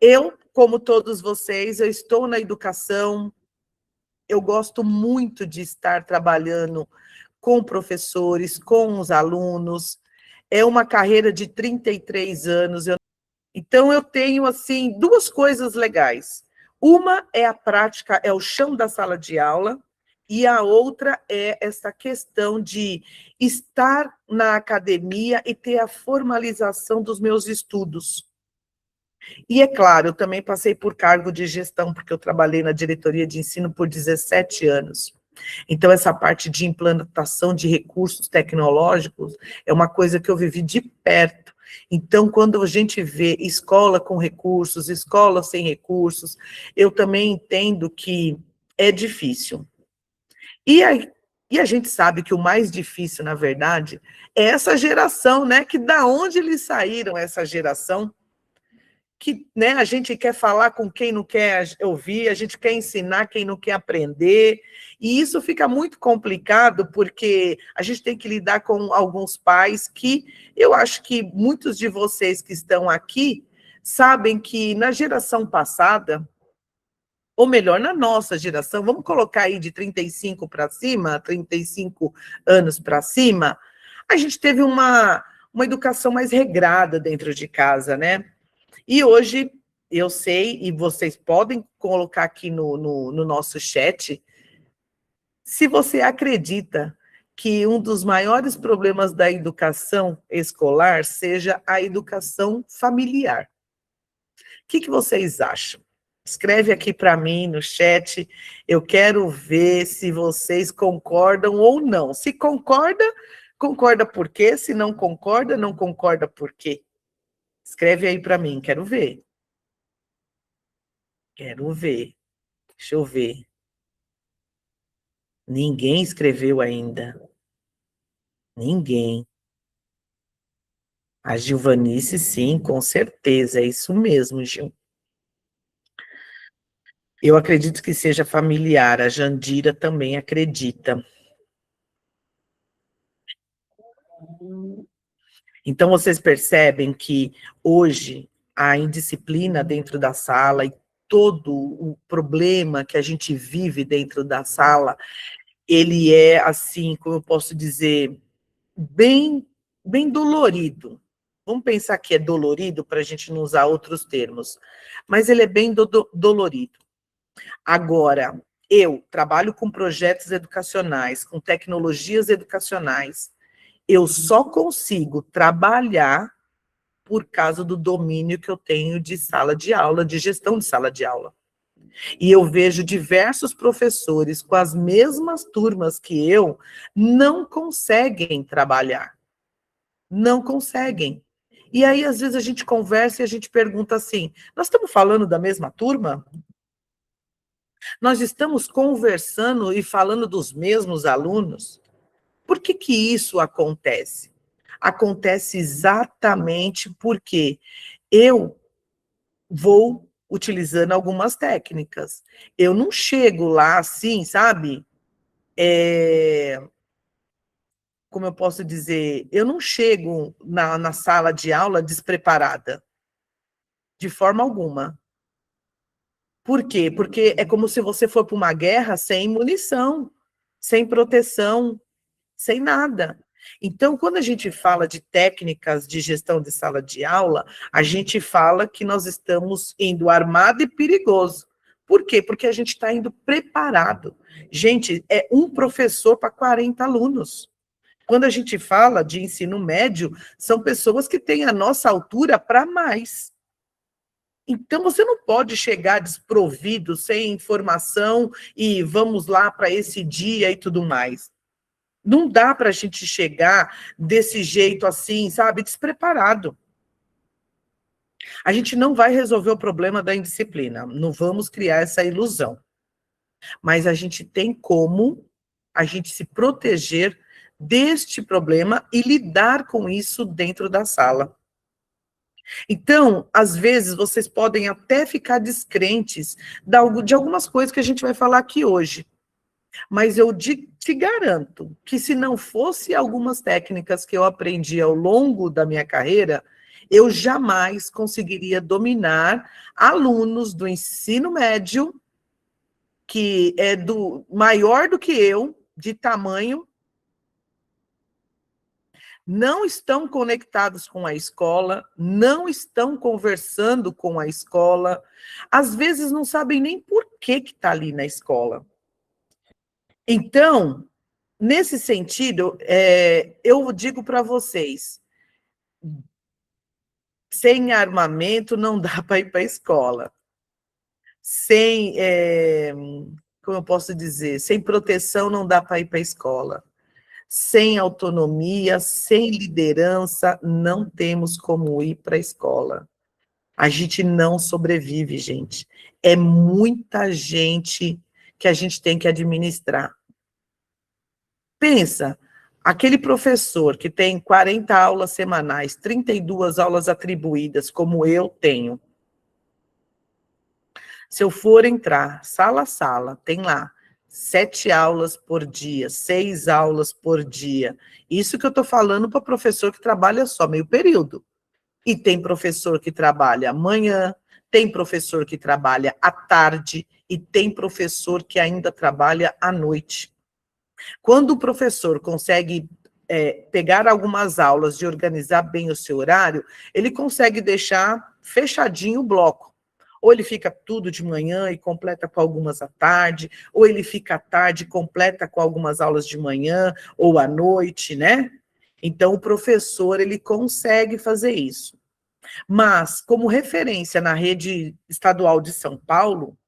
Eu, como todos vocês, eu estou na educação, eu gosto muito de estar trabalhando com professores, com os alunos. É uma carreira de 33 anos. Então, eu tenho, assim, duas coisas legais. Uma é a prática, é o chão da sala de aula, e a outra é essa questão de estar na academia e ter a formalização dos meus estudos. E, é claro, eu também passei por cargo de gestão, porque eu trabalhei na diretoria de ensino por 17 anos. Então, essa parte de implantação de recursos tecnológicos é uma coisa que eu vivi de perto. Então, quando a gente vê escola com recursos, escola sem recursos, eu também entendo que é difícil. E a gente sabe que o mais difícil, na verdade, é essa geração, né? Que da onde eles saíram, essa geração? Que, né, a gente quer falar com quem não quer ouvir, a gente quer ensinar quem não quer aprender, e isso fica muito complicado, porque a gente tem que lidar com alguns pais que eu acho que muitos de vocês que estão aqui sabem que na geração passada, ou melhor, na nossa geração, vamos colocar aí de 35 para cima, 35 anos para cima, a gente teve uma educação mais regrada dentro de casa, né? E hoje, eu sei, e vocês podem colocar aqui no nosso chat, se você acredita que um dos maiores problemas da educação escolar seja a educação familiar. O que vocês acham? Escreve aqui para mim no chat, eu quero ver se vocês concordam ou não. Se concorda, concorda por quê? Se não concorda, não concorda por quê? Escreve aí para mim, quero ver. Quero ver. Deixa eu ver. Ninguém escreveu ainda. Ninguém. A Gilvanice, sim, com certeza. É isso mesmo, Gil. Eu acredito que seja familiar. A Jandira também acredita. Então, vocês percebem que hoje a indisciplina dentro da sala e todo o problema que a gente vive dentro da sala, ele é, assim, como eu posso dizer, bem dolorido. Vamos pensar que é dolorido para a gente não usar outros termos, mas ele é bem dolorido. Agora, eu trabalho com projetos educacionais, com tecnologias educacionais, eu só consigo trabalhar por causa do domínio que eu tenho de sala de aula, de gestão de sala de aula. E eu vejo diversos professores com as mesmas turmas que eu não conseguem trabalhar. Não conseguem. E aí, às vezes, a gente conversa e a gente pergunta assim, nós estamos falando da mesma turma? Nós estamos conversando e falando dos mesmos alunos? Por que isso acontece? Acontece exatamente porque eu vou utilizando algumas técnicas. Eu não chego lá assim, sabe? Como eu posso dizer? Eu não chego na sala de aula despreparada, de forma alguma. Por quê? Porque é como se você for para uma guerra sem munição, sem proteção, sem nada. Então, quando a gente fala de técnicas de gestão de sala de aula, a gente fala que nós estamos indo armado e perigoso. Por quê? Porque a gente está indo preparado. Gente, é um professor para 40 alunos. Quando a gente fala de ensino médio, são pessoas que têm a nossa altura para mais. Então, você não pode chegar desprovido, sem informação, e vamos lá para esse dia e tudo mais. Não dá para a gente chegar desse jeito assim, sabe, despreparado. A gente não vai resolver o problema da indisciplina, não vamos criar essa ilusão. Mas a gente tem como a gente se proteger deste problema e lidar com isso dentro da sala. Então, às vezes, vocês podem até ficar descrentes de algumas coisas que a gente vai falar aqui hoje. Mas eu te garanto que se não fosse algumas técnicas que eu aprendi ao longo da minha carreira, Eu jamais conseguiria dominar alunos do ensino médio, que é maior do que eu, de tamanho, não estão conectados com a escola, não estão conversando com a escola, às vezes não sabem nem por que está ali na escola. Então, nesse sentido, eu digo para vocês, sem armamento não dá para ir para a escola. Sem, como eu posso dizer, sem proteção não dá para ir para a escola. Sem autonomia, sem liderança, não temos como ir para a escola. A gente não sobrevive, gente. É muita gente que a gente tem que administrar. Pensa, aquele professor que tem 40 aulas semanais, 32 aulas atribuídas, como eu tenho. Se eu for entrar sala a sala, tem lá 7 aulas por dia, 6 aulas por dia. Isso que eu estou falando para professor que trabalha só meio período. E tem professor que trabalha amanhã, tem professor que trabalha à tarde e tem professor que ainda trabalha à noite. Quando o professor consegue pegar algumas aulas e organizar bem o seu horário, ele consegue deixar fechadinho o bloco. Ou ele fica tudo de manhã e completa com algumas à tarde, ou ele fica à tarde e completa com algumas aulas de manhã ou à noite, né? Então, o professor, ele consegue fazer isso. Mas, como referência na rede estadual de São Paulo,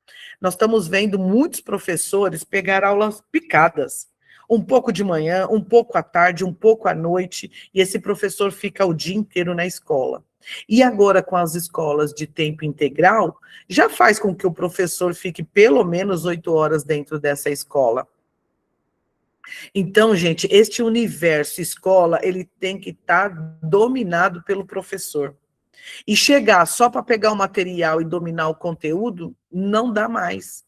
nós estamos vendo muitos professores pegar aulas picadas. Um pouco de manhã, um pouco à tarde, um pouco à noite, e esse professor fica o dia inteiro na escola. E agora, com as escolas de tempo integral, já faz com que o professor fique pelo menos 8 horas dentro dessa escola. Então, gente, este universo escola, ele tem que estar dominado pelo professor. E chegar só para pegar o material e dominar o conteúdo, não dá mais.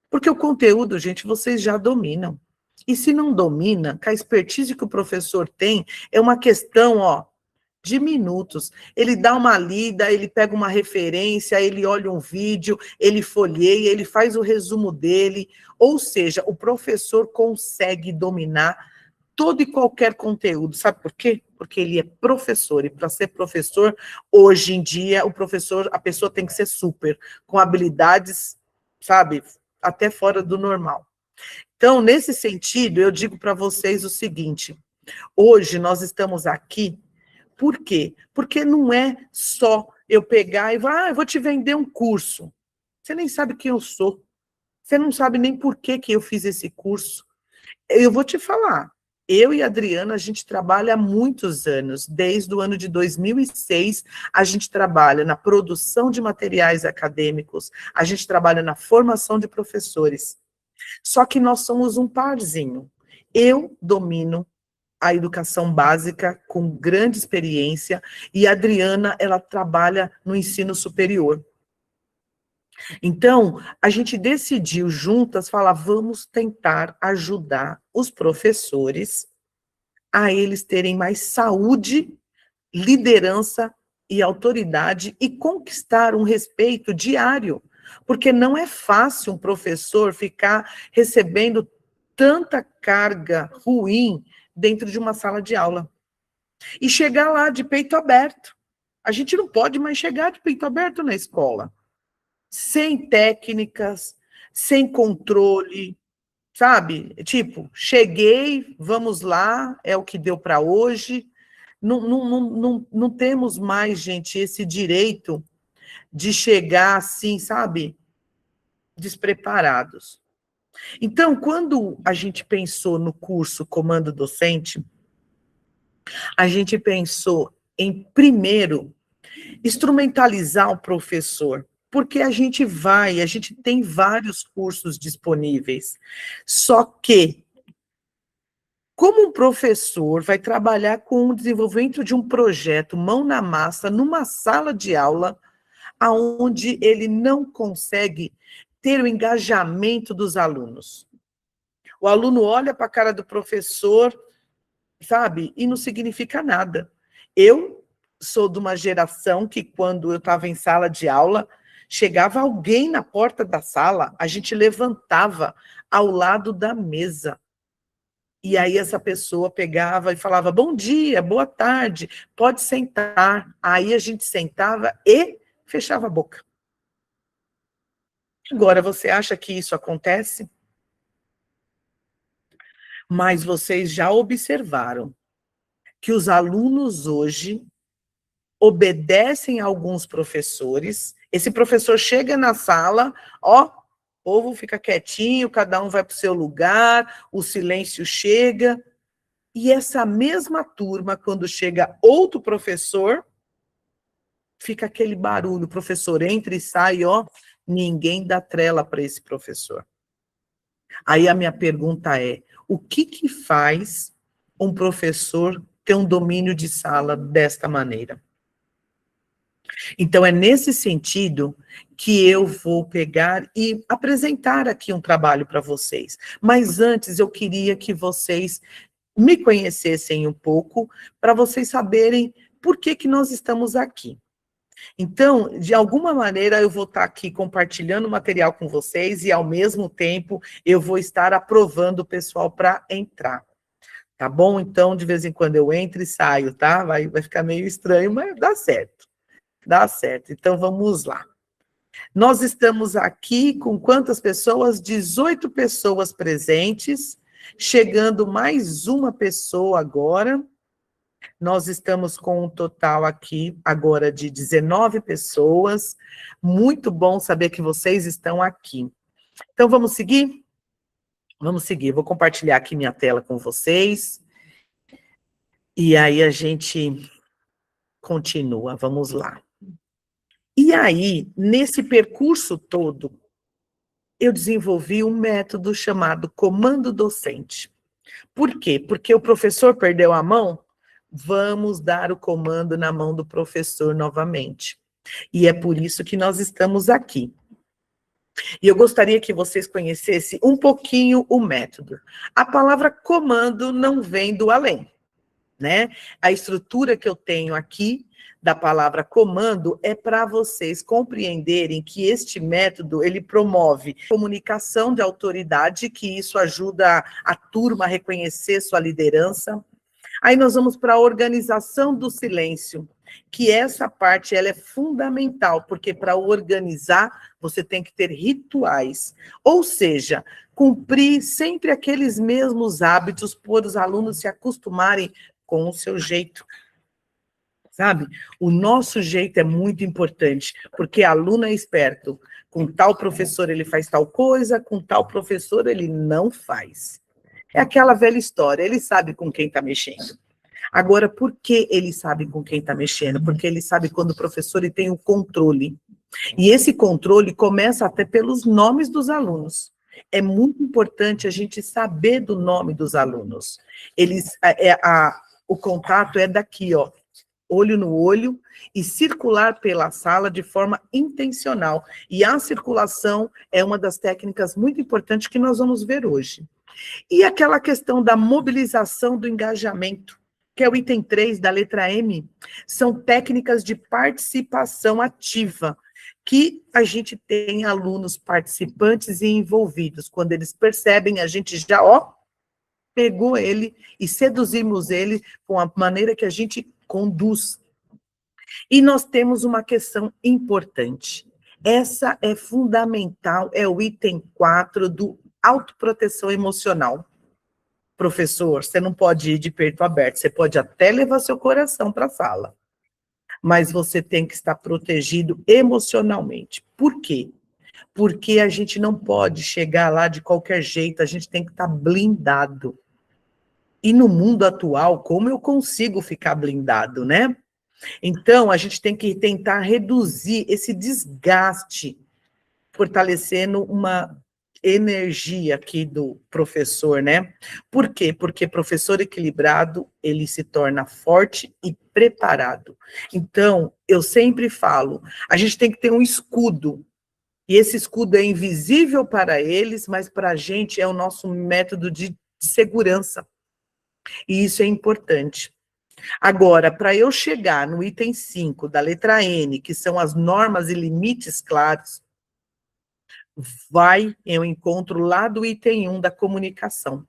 Porque o conteúdo, gente, vocês já dominam. E se não domina, com a expertise que o professor tem, é uma questão, de minutos. Ele dá uma lida, ele pega uma referência, ele olha um vídeo, ele folheia, ele faz o resumo dele. Ou seja, o professor consegue dominar todo e qualquer conteúdo. Sabe por quê? Porque ele é professor. E para ser professor, hoje em dia, a pessoa tem que ser super, com habilidades, sabe, até fora do normal. Então, nesse sentido, eu digo para vocês o seguinte: hoje nós estamos aqui. Por quê? Porque não é só eu pegar e falar, eu vou te vender um curso. Você nem sabe quem eu sou. Você não sabe nem por que eu fiz esse curso. Eu vou te falar. Eu e a Adriana, a gente trabalha há muitos anos. Desde o ano de 2006, a gente trabalha na produção de materiais acadêmicos, a gente trabalha na formação de professores. Só que nós somos um parzinho. Eu domino a educação básica com grande experiência e a Adriana, ela trabalha no ensino superior. Então, a gente decidiu juntas falar, vamos tentar ajudar os professores a eles terem mais saúde, liderança e autoridade e conquistar um respeito diário, porque não é fácil um professor ficar recebendo tanta carga ruim dentro de uma sala de aula. E chegar lá de peito aberto. A gente não pode mais chegar de peito aberto na escola. Sem técnicas, sem controle, sabe? Tipo, cheguei, vamos lá, é o que deu para hoje. Não temos mais, gente, esse direito de chegar assim, sabe? Despreparados. Então, quando a gente pensou no curso Comando Docente, a gente pensou em, primeiro, instrumentalizar o professor, porque a gente tem vários cursos disponíveis. Só que, como um professor vai trabalhar com o desenvolvimento de um projeto mão na massa, numa sala de aula, onde ele não consegue ter o engajamento dos alunos. O aluno olha para a cara do professor, sabe, e não significa nada. Eu sou de uma geração que, quando eu estava em sala de aula, chegava alguém na porta da sala, a gente levantava ao lado da mesa. E aí essa pessoa pegava e falava, bom dia, boa tarde, pode sentar. Aí a gente sentava e fechava a boca. Agora, você acha que isso acontece? Mas vocês já observaram que os alunos hoje obedecem a alguns professores. Esse professor chega na sala, ó, o povo fica quietinho, cada um vai para o seu lugar, o silêncio chega. E essa mesma turma, quando chega outro professor, fica aquele barulho, o professor entra e sai, ó, ninguém dá trela para esse professor. Aí a minha pergunta é, o que faz um professor ter um domínio de sala desta maneira? Então, é nesse sentido que eu vou pegar e apresentar aqui um trabalho para vocês. Mas antes, eu queria que vocês me conhecessem um pouco, para vocês saberem por que nós estamos aqui. Então, de alguma maneira, eu vou estar aqui compartilhando material com vocês e, ao mesmo tempo, eu vou estar aprovando o pessoal para entrar. Tá bom? Então, de vez em quando eu entro e saio, tá? Vai ficar meio estranho, mas dá certo. Dá certo. Então, vamos lá. Nós estamos aqui com quantas pessoas? 18 pessoas presentes, chegando mais uma pessoa agora. Nós estamos com um total aqui agora de 19 pessoas. Muito bom saber que vocês estão aqui. Então, vamos seguir? Vamos seguir. Vou compartilhar aqui minha tela com vocês. E aí a gente continua. Vamos lá. E aí, nesse percurso todo, eu desenvolvi um método chamado comando docente. Por quê? Porque o professor perdeu a mão? Vamos dar o comando na mão do professor novamente. E é por isso que nós estamos aqui. E eu gostaria que vocês conhecessem um pouquinho o método. A palavra comando não vem do além, né? A estrutura que eu tenho aqui da palavra comando é para vocês compreenderem que este método, ele promove comunicação de autoridade, que isso ajuda a turma a reconhecer sua liderança. Aí nós vamos para a organização do silêncio, que essa parte ela é fundamental, porque para organizar você tem que ter rituais, ou seja, cumprir sempre aqueles mesmos hábitos, por os alunos se acostumarem com o seu jeito. Sabe? O nosso jeito é muito importante, porque aluno é esperto. Com tal professor ele faz tal coisa, com tal professor ele não faz. É aquela velha história, ele sabe com quem está mexendo. Agora, por que ele sabe com quem está mexendo? Porque ele sabe quando o professor ele tem o controle. E esse controle começa até pelos nomes dos alunos. É muito importante a gente saber do nome dos alunos. O contato é daqui, ó, olho no olho, e circular pela sala de forma intencional. E a circulação é uma das técnicas muito importantes que nós vamos ver hoje. E aquela questão da mobilização do engajamento, que é o item 3 da letra M, são técnicas de participação ativa, que a gente tem alunos participantes e envolvidos. Quando eles percebem, a gente já, ó, pegou ele e seduzimos ele com a maneira que a gente conduz. E nós temos uma questão importante. Essa é fundamental, é o item 4 do autoproteção emocional. Professor, você não pode ir de peito aberto, você pode até levar seu coração para a sala, mas você tem que estar protegido emocionalmente. Por quê? Porque a gente não pode chegar lá de qualquer jeito, a gente tem que estar blindado. E no mundo atual, como eu consigo ficar blindado, né? Então, a gente tem que tentar reduzir esse desgaste, fortalecendo uma energia aqui do professor, né? Por quê? Porque professor equilibrado, ele se torna forte e preparado. Então, eu sempre falo, a gente tem que ter um escudo, e esse escudo é invisível para eles, mas para a gente é o nosso método de segurança. E isso é importante. Agora, para eu chegar no item 5 da letra N, que são as normas e limites claros, eu encontro lá do item 1 da comunicação.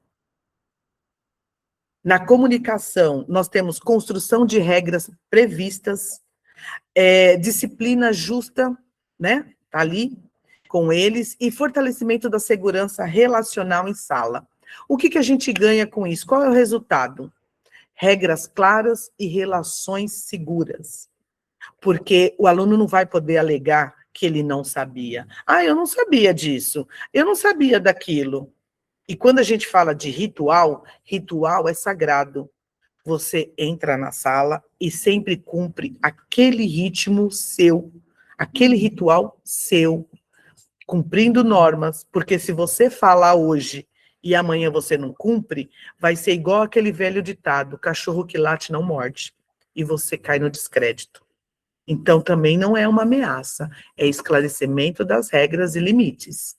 Na comunicação, nós temos construção de regras previstas, disciplina justa, né? Tá ali com eles, e fortalecimento da segurança relacional em sala. O que a gente ganha com isso? Qual é o resultado? Regras claras e relações seguras. Porque o aluno não vai poder alegar que ele não sabia. Ah, eu não sabia disso, eu não sabia daquilo. E quando a gente fala de ritual, ritual é sagrado. Você entra na sala e sempre cumpre aquele ritmo seu, aquele ritual seu, cumprindo normas, porque se você falar hoje e amanhã você não cumpre, vai ser igual aquele velho ditado, cachorro que late não morde, e você cai no descrédito. Então também não é uma ameaça, é esclarecimento das regras e limites.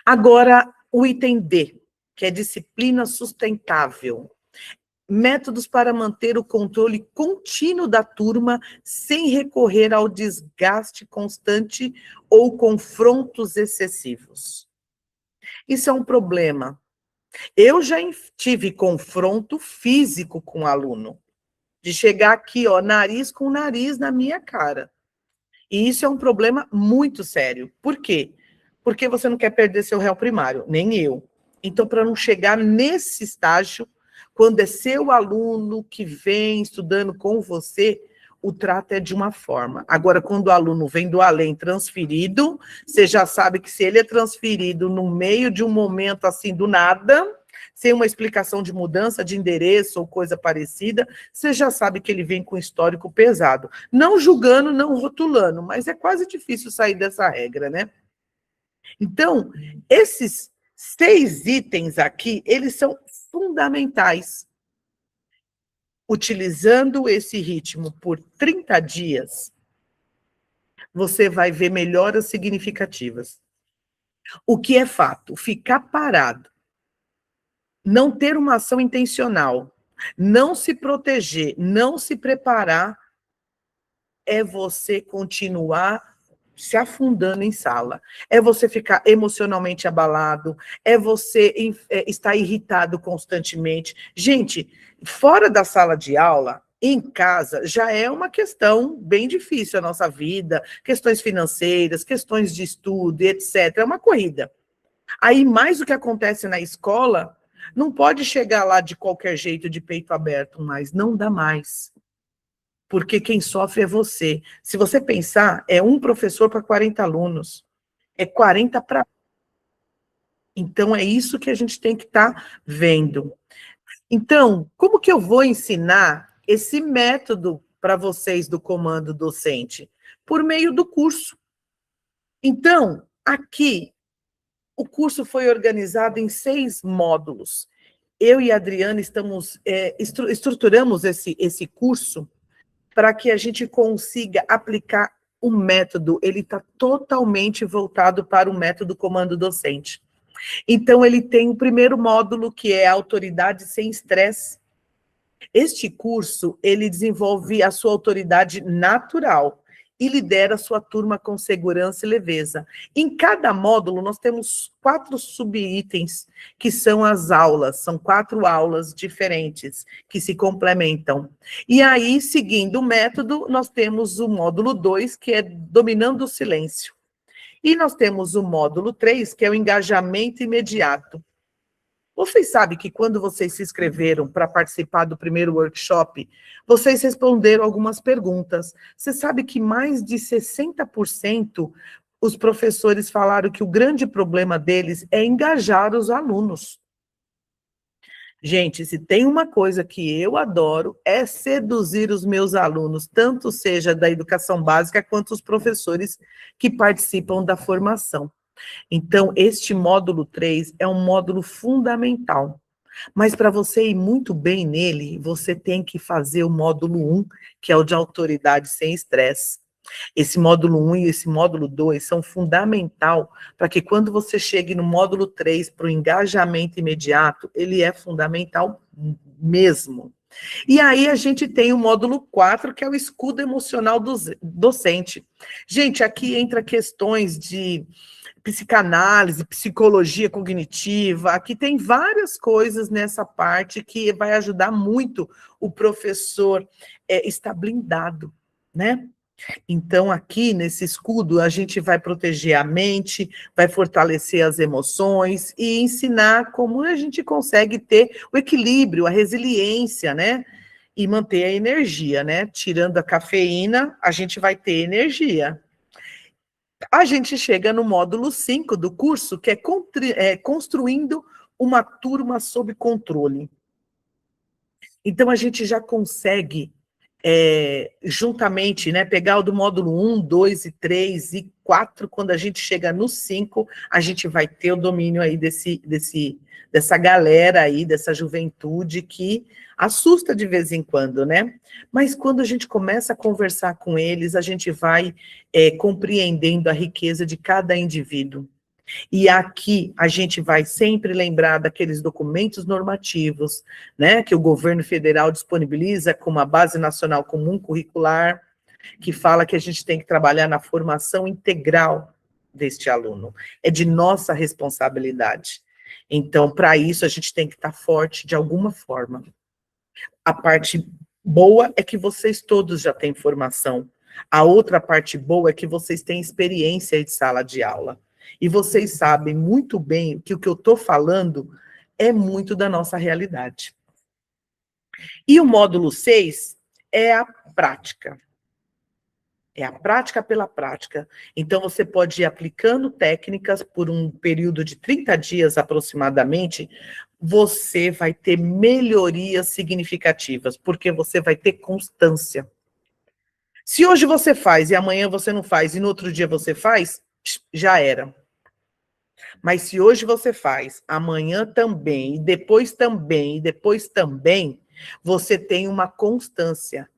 Agora, o item D, que é disciplina sustentável. Métodos para manter o controle contínuo da turma sem recorrer ao desgaste constante ou confrontos excessivos. Isso é um problema. Eu já tive confronto físico com o aluno, de chegar aqui, ó, nariz com nariz na minha cara. E isso é um problema muito sério. Por quê? Porque você não quer perder seu réu primário, nem eu. Então, para não chegar nesse estágio, quando é seu aluno que vem estudando com você, o trato é de uma forma. Agora, quando o aluno vem do além transferido, você já sabe que se ele é transferido no meio de um momento assim do nada, sem uma explicação de mudança de endereço ou coisa parecida, você já sabe que ele vem com histórico pesado. Não julgando, não rotulando, mas é quase difícil sair dessa regra, né? Então, esses 6 itens aqui, eles são fundamentais. Utilizando esse ritmo por 30 dias, você vai ver melhoras significativas. O que é fato? Ficar parado, não ter uma ação intencional, não se proteger, não se preparar, é você continuar se afundando em sala. É você ficar emocionalmente abalado, é você estar irritado constantemente. Gente, fora da sala de aula, em casa, já é uma questão bem difícil a nossa vida, questões financeiras, questões de estudo, etc. É uma corrida. Aí, mais o que acontece na escola, não pode chegar lá de qualquer jeito, de peito aberto, mas não dá mais. Porque quem sofre é você. Se você pensar, é um professor para 40 alunos. É 40 para... Então, é isso que a gente tem que estar vendo. Então, como que eu vou ensinar esse método para vocês do comando docente? Por meio do curso. Então, aqui, o curso foi organizado em 6 módulos. Eu e a Adriana estruturamos esse curso para que a gente consiga aplicar o método. Ele está totalmente voltado para o método comando docente. Então, ele tem o primeiro módulo, que é autoridade sem estresse. Este curso, ele desenvolve a sua autoridade natural e lidera a sua turma com segurança e leveza. Em cada módulo, nós temos 4 subitens, que são as aulas. São 4 aulas diferentes, que se complementam. E aí, seguindo o método, nós temos o módulo 2, que é dominando o silêncio. E nós temos o módulo 3, que é o engajamento imediato. Vocês sabem que quando vocês se inscreveram para participar do primeiro workshop, vocês responderam algumas perguntas. Você sabe que mais de 60% os professores falaram que o grande problema deles é engajar os alunos. Gente, se tem uma coisa que eu adoro, é seduzir os meus alunos, tanto seja da educação básica, quanto os professores que participam da formação. Então, este módulo 3 é um módulo fundamental. Mas para você ir muito bem nele, você tem que fazer o módulo 1, que é o de autoridade sem estresse. Esse módulo 1 e esse módulo 2 são fundamental para que quando você chegue no módulo 3 para o engajamento imediato, ele é fundamental mesmo. E aí a gente tem o módulo 4, que é o escudo emocional do docente. Gente, aqui entra questões de psicanálise, psicologia cognitiva, aqui tem várias coisas nessa parte que vai ajudar muito o professor estar blindado, né? Então, aqui nesse escudo, a gente vai proteger a mente, vai fortalecer as emoções e ensinar como a gente consegue ter o equilíbrio, a resiliência, né? E manter a energia, né? Tirando a cafeína, a gente vai ter energia. A gente chega no módulo 5 do curso, que é construindo uma turma sob controle. Então, a gente já consegue juntamente, né, pegar o do módulo 1, 2 e 3 e 4, quando a gente chega no 5, a gente vai ter o domínio aí dessa galera aí, dessa juventude que assusta de vez em quando, né? Mas quando a gente começa a conversar com eles, a gente vai compreendendo a riqueza de cada indivíduo. E aqui a gente vai sempre lembrar daqueles documentos normativos, né, que o governo federal disponibiliza como a Base Nacional Comum Curricular, que fala que a gente tem que trabalhar na formação integral deste aluno. É de nossa responsabilidade. Então, para isso, a gente tem que estar forte de alguma forma. A parte boa é que vocês todos já têm formação. A outra parte boa é que vocês têm experiência de sala de aula. E vocês sabem muito bem que o que eu estou falando é muito da nossa realidade. E o módulo 6 é a prática. É a prática pela prática. Então, você pode ir aplicando técnicas por um período de 30 dias aproximadamente, você vai ter melhorias significativas, porque você vai ter constância. Se hoje você faz e amanhã você não faz e no outro dia você faz, já era. Mas se hoje você faz, amanhã também, e depois também, e depois também, você tem uma constância.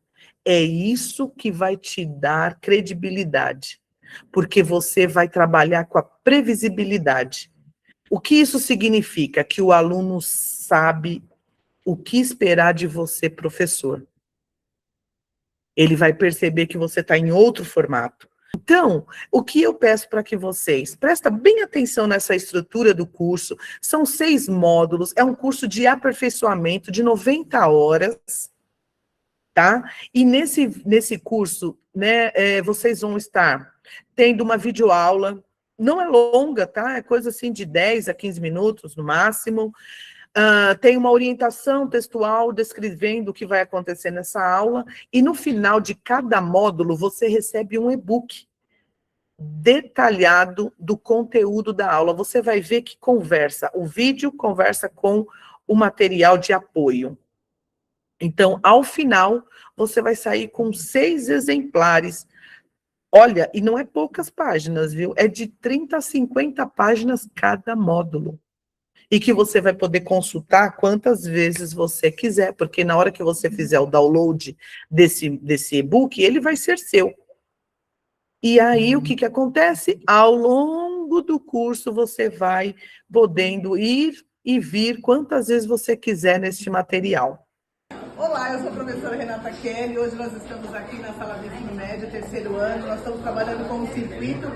É isso que vai te dar credibilidade, porque você vai trabalhar com a previsibilidade. O que isso significa? Que o aluno sabe o que esperar de você, professor. Ele vai perceber que você está em outro formato. Então, o que eu peço para que vocês prestem bem atenção nessa estrutura do curso, são 6 módulos, é um curso de aperfeiçoamento de 90 horas, tá? E nesse curso, né, vocês vão estar tendo uma videoaula, não é longa, tá? É coisa assim de 10 a 15 minutos no máximo. Tem uma orientação textual descrevendo o que vai acontecer nessa aula, e no final de cada módulo você recebe um e-book detalhado do conteúdo da aula. Você vai ver que o vídeo conversa com o material de apoio. Então, ao final, você vai sair com 6 exemplares. Olha, e não é poucas páginas, viu? É de 30 a 50 páginas cada módulo. E que você vai poder consultar quantas vezes você quiser, porque na hora que você fizer o download desse e-book, ele vai ser seu. E aí, o que acontece? Ao longo do curso, você vai podendo ir e vir quantas vezes você quiser neste material. Olá, eu sou a professora Renata Kelly. Hoje nós estamos aqui na sala de ensino médio, terceiro ano. Nós estamos trabalhando com o circuito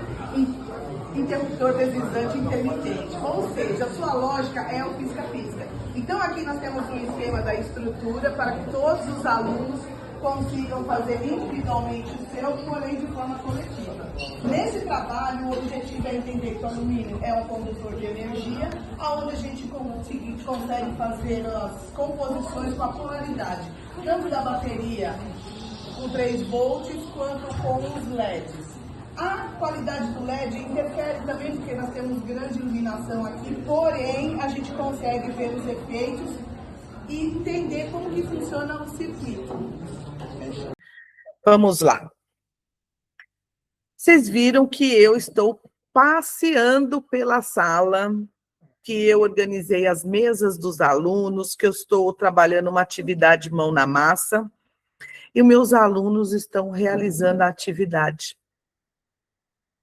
interruptor deslizante intermitente. Ou seja, a sua lógica é o pisca-pisca. Então aqui nós temos um esquema da estrutura para que todos os alunos consigam fazer individualmente o seu, porém de forma coletiva. Nesse trabalho, o objetivo é entender que o alumínio é um condutor de energia, onde a gente consegue fazer as composições com a polaridade, tanto da bateria com 3 volts, quanto com os LEDs. A qualidade do LED interfere também, porque nós temos grande iluminação aqui, porém a gente consegue ver os efeitos e entender como que funciona o circuito. Vamos lá. Vocês viram que eu estou passeando pela sala, que eu organizei as mesas dos alunos, que eu estou trabalhando uma atividade mão na massa, e os meus alunos estão realizando a atividade.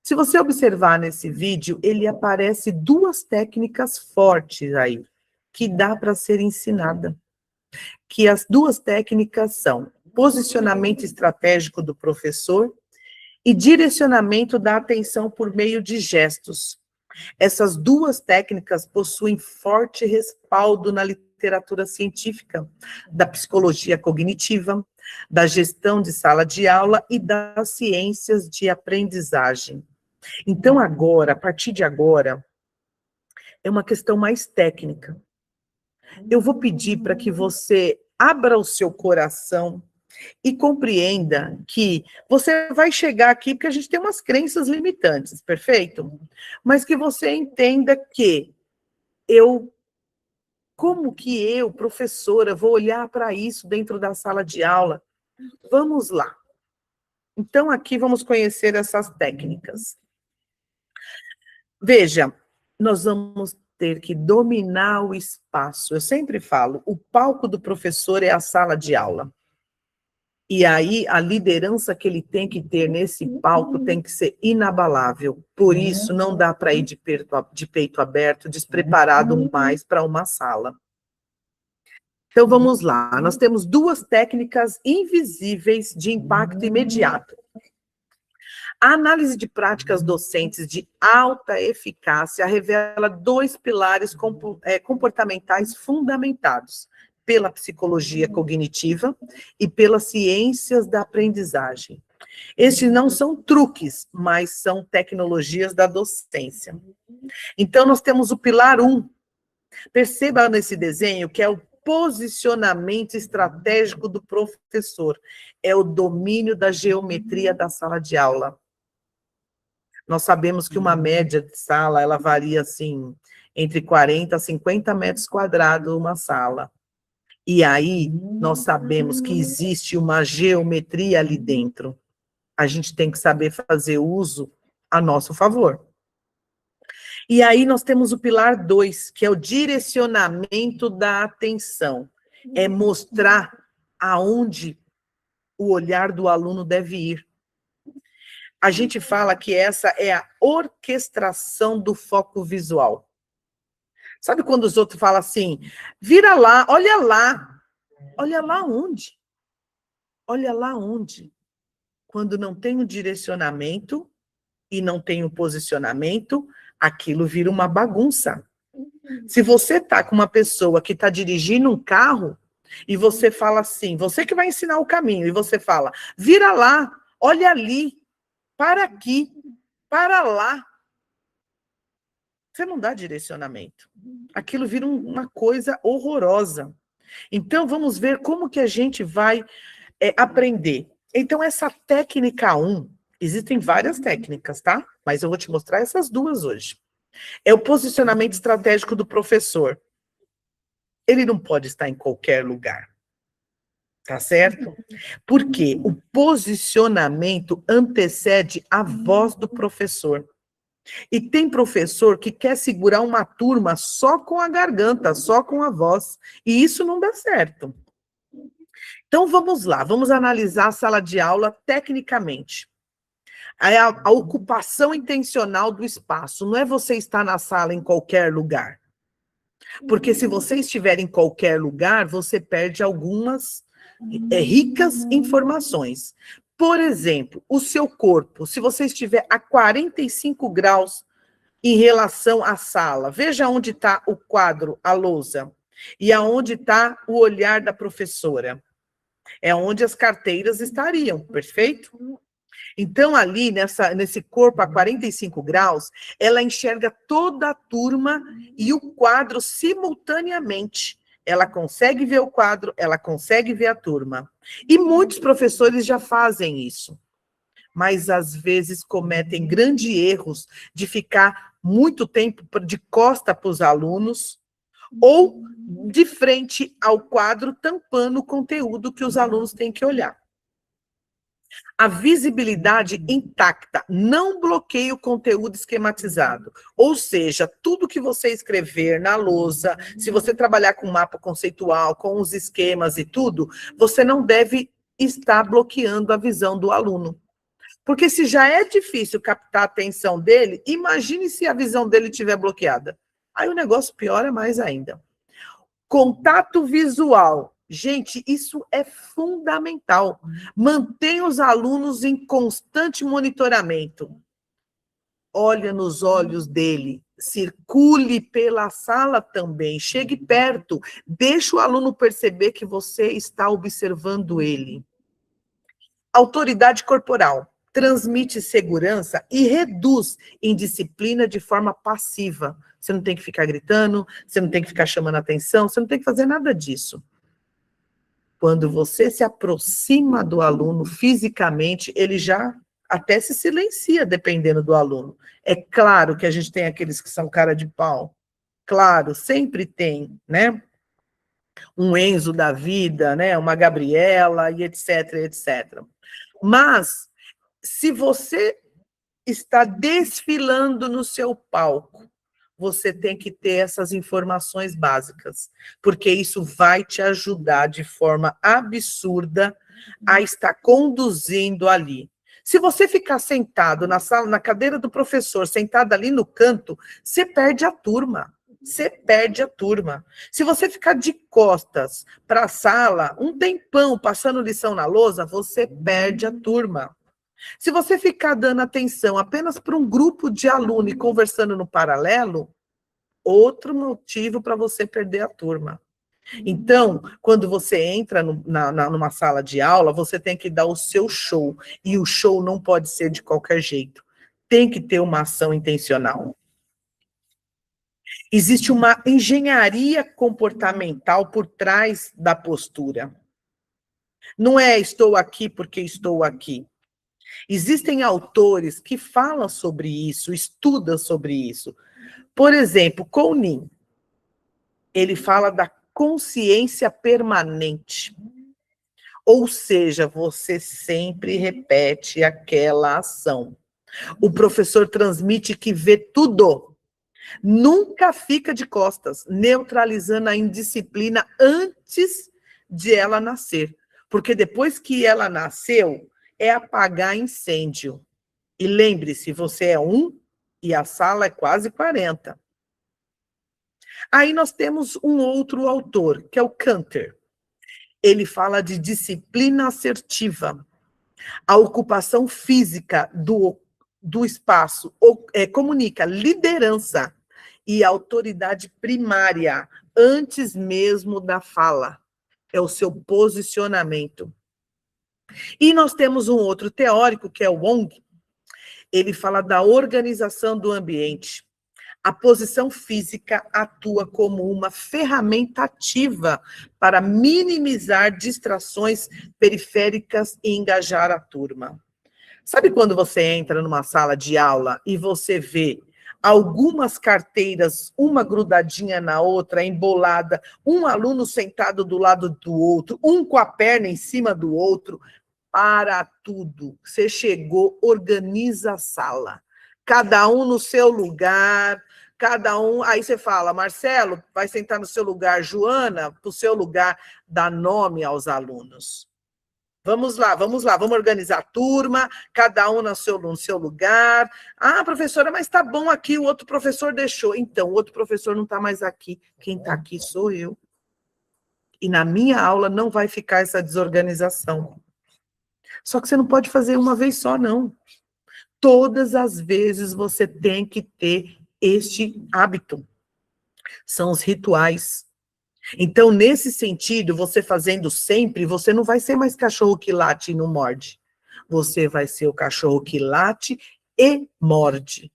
Se você observar nesse vídeo, ele aparece 2 técnicas fortes aí, que dá para ser ensinada. que as duas técnicas são posicionamento estratégico do professor e direcionamento da atenção por meio de gestos. Essas duas técnicas possuem forte respaldo na literatura científica, da psicologia cognitiva, da gestão de sala de aula e das ciências de aprendizagem. Então, agora, a partir de agora, é uma questão mais técnica. Eu vou pedir para que você abra o seu coração e compreenda que você vai chegar aqui porque a gente tem umas crenças limitantes, perfeito? Mas que você entenda que como que eu, professora, vou olhar para isso dentro da sala de aula? Vamos lá. Então, aqui vamos conhecer essas técnicas. Veja, nós vamos ter que dominar o espaço. Eu sempre falo, o palco do professor é a sala de aula. E aí, a liderança que ele tem que ter nesse palco tem que ser inabalável. Por isso, não dá para ir de peito aberto, despreparado mais para uma sala. Então, vamos lá. Nós temos duas técnicas invisíveis de impacto imediato. A análise de práticas docentes de alta eficácia revela dois pilares comportamentais fundamentados pela psicologia cognitiva e pelas ciências da aprendizagem. Estes não são truques, mas são tecnologias da docência. Então, nós temos o pilar 1. Perceba nesse desenho que é o posicionamento estratégico do professor. É o domínio da geometria da sala de aula. Nós sabemos que uma média de sala, ela varia, assim, entre 40 a 50 metros quadrados uma sala. E aí, nós sabemos que existe uma geometria ali dentro. A gente tem que saber fazer uso a nosso favor. E aí, nós temos o pilar 2, que é o direcionamento da atenção. É mostrar aonde o olhar do aluno deve ir. A gente fala que essa é a orquestração do foco visual. Sabe quando os outros falam assim, vira lá, olha lá onde? Olha lá onde? Quando não tem um direcionamento e não tem um posicionamento, aquilo vira uma bagunça. Se você está com uma pessoa que está dirigindo um carro e você fala assim, você que vai ensinar o caminho, e você fala, vira lá, olha ali, para aqui, para lá. Você não dá direcionamento. Aquilo vira uma coisa horrorosa. Então, vamos ver como que a gente vai aprender. Então, essa técnica 1, existem várias técnicas, tá? Mas eu vou te mostrar essas duas hoje. É o posicionamento estratégico do professor. Ele não pode estar em qualquer lugar. Tá certo? Porque o posicionamento antecede a voz do professor. E tem professor que quer segurar uma turma só com a garganta, só com a voz. E isso não dá certo. Então, vamos lá. Vamos analisar a sala de aula tecnicamente. A ocupação intencional do espaço. Não é você estar na sala em qualquer lugar. Porque se você estiver em qualquer lugar, você perde algumas ricas informações. Por exemplo, o seu corpo, se você estiver a 45 graus em relação à sala, veja onde está o quadro, a lousa, e aonde está o olhar da professora. É onde as carteiras estariam, perfeito? Então, ali, nesse corpo a 45 graus, ela enxerga toda a turma e o quadro simultaneamente. Ela consegue ver o quadro, ela consegue ver a turma. E muitos professores já fazem isso. Mas, às vezes, cometem grandes erros de ficar muito tempo de costa para os alunos ou de frente ao quadro, tampando o conteúdo que os alunos têm que olhar. A visibilidade intacta não bloqueia o conteúdo esquematizado. Ou seja, tudo que você escrever na lousa, se você trabalhar com mapa conceitual, com os esquemas e tudo, você não deve estar bloqueando a visão do aluno. Porque se já é difícil captar a atenção dele, imagine se a visão dele estiver bloqueada. Aí o negócio piora mais ainda. Contato visual Gente, isso é fundamental. Mantenha os alunos em constante monitoramento. Olha nos olhos dele, circule pela sala também, chegue perto, deixe o aluno perceber que você está observando ele. Autoridade corporal transmite segurança e reduz indisciplina de forma passiva. Você não tem que ficar gritando, você não tem que ficar chamando atenção, você não tem que fazer nada disso. Quando você se aproxima do aluno fisicamente, ele já até se silencia, dependendo do aluno. É claro que a gente tem aqueles que são cara de pau. Claro, sempre tem, né? Um Enzo da vida, né? Uma Gabriela, e etc, etc. Mas, se você está desfilando no seu palco, você tem que ter essas informações básicas, porque isso vai te ajudar de forma absurda a estar conduzindo ali. Se você ficar sentado na sala, na cadeira do professor, sentado ali no canto, você perde a turma. Você perde a turma. Se você ficar de costas para a sala, um tempão passando lição na lousa, você perde a turma. Se você ficar dando atenção apenas para um grupo de aluno e conversando no paralelo, outro motivo para você perder a turma. Então, quando você entra numa sala de aula, você tem que dar o seu show. E o show não pode ser de qualquer jeito. Tem que ter uma ação intencional. Existe uma engenharia comportamental por trás da postura. Não é estou aqui porque estou aqui. Existem autores que falam sobre isso, estudam sobre isso. Por exemplo, Kuhn, ele fala da consciência permanente. Ou seja, você sempre repete aquela ação. O professor transmite que vê tudo. Nunca fica de costas, neutralizando a indisciplina antes de ela nascer. Porque depois que ela nasceu, é apagar incêndio. E lembre-se, você é 1 e a sala é quase 40. Aí nós temos um outro autor, que é o Canter. Ele fala de disciplina assertiva. A ocupação física do espaço comunica liderança e autoridade primária, antes mesmo da fala. É o seu posicionamento. E nós temos um outro teórico, que é o Wong. Ele fala da organização do ambiente. A posição física atua como uma ferramenta ativa para minimizar distrações periféricas e engajar a turma. Sabe quando você entra numa sala de aula e você vê algumas carteiras, uma grudadinha na outra, embolada, um aluno sentado do lado do outro, um com a perna em cima do outro? Para tudo. Você chegou, organiza a sala. Cada um no seu lugar, cada um... Aí você fala, Marcelo, vai sentar no seu lugar, Joana, para o seu lugar, dá nome aos alunos. Vamos lá, vamos organizar a turma, cada um no seu lugar. Ah, professora, mas tá bom aqui, o outro professor deixou. Então, o outro professor não está mais aqui. Quem está aqui sou eu. E na minha aula não vai ficar essa desorganização. Só que você não pode fazer uma vez só, não. Todas as vezes você tem que ter este hábito. São os rituais. Então, nesse sentido, você fazendo sempre, você não vai ser mais cachorro que late e não morde. Você vai ser o cachorro que late e morde.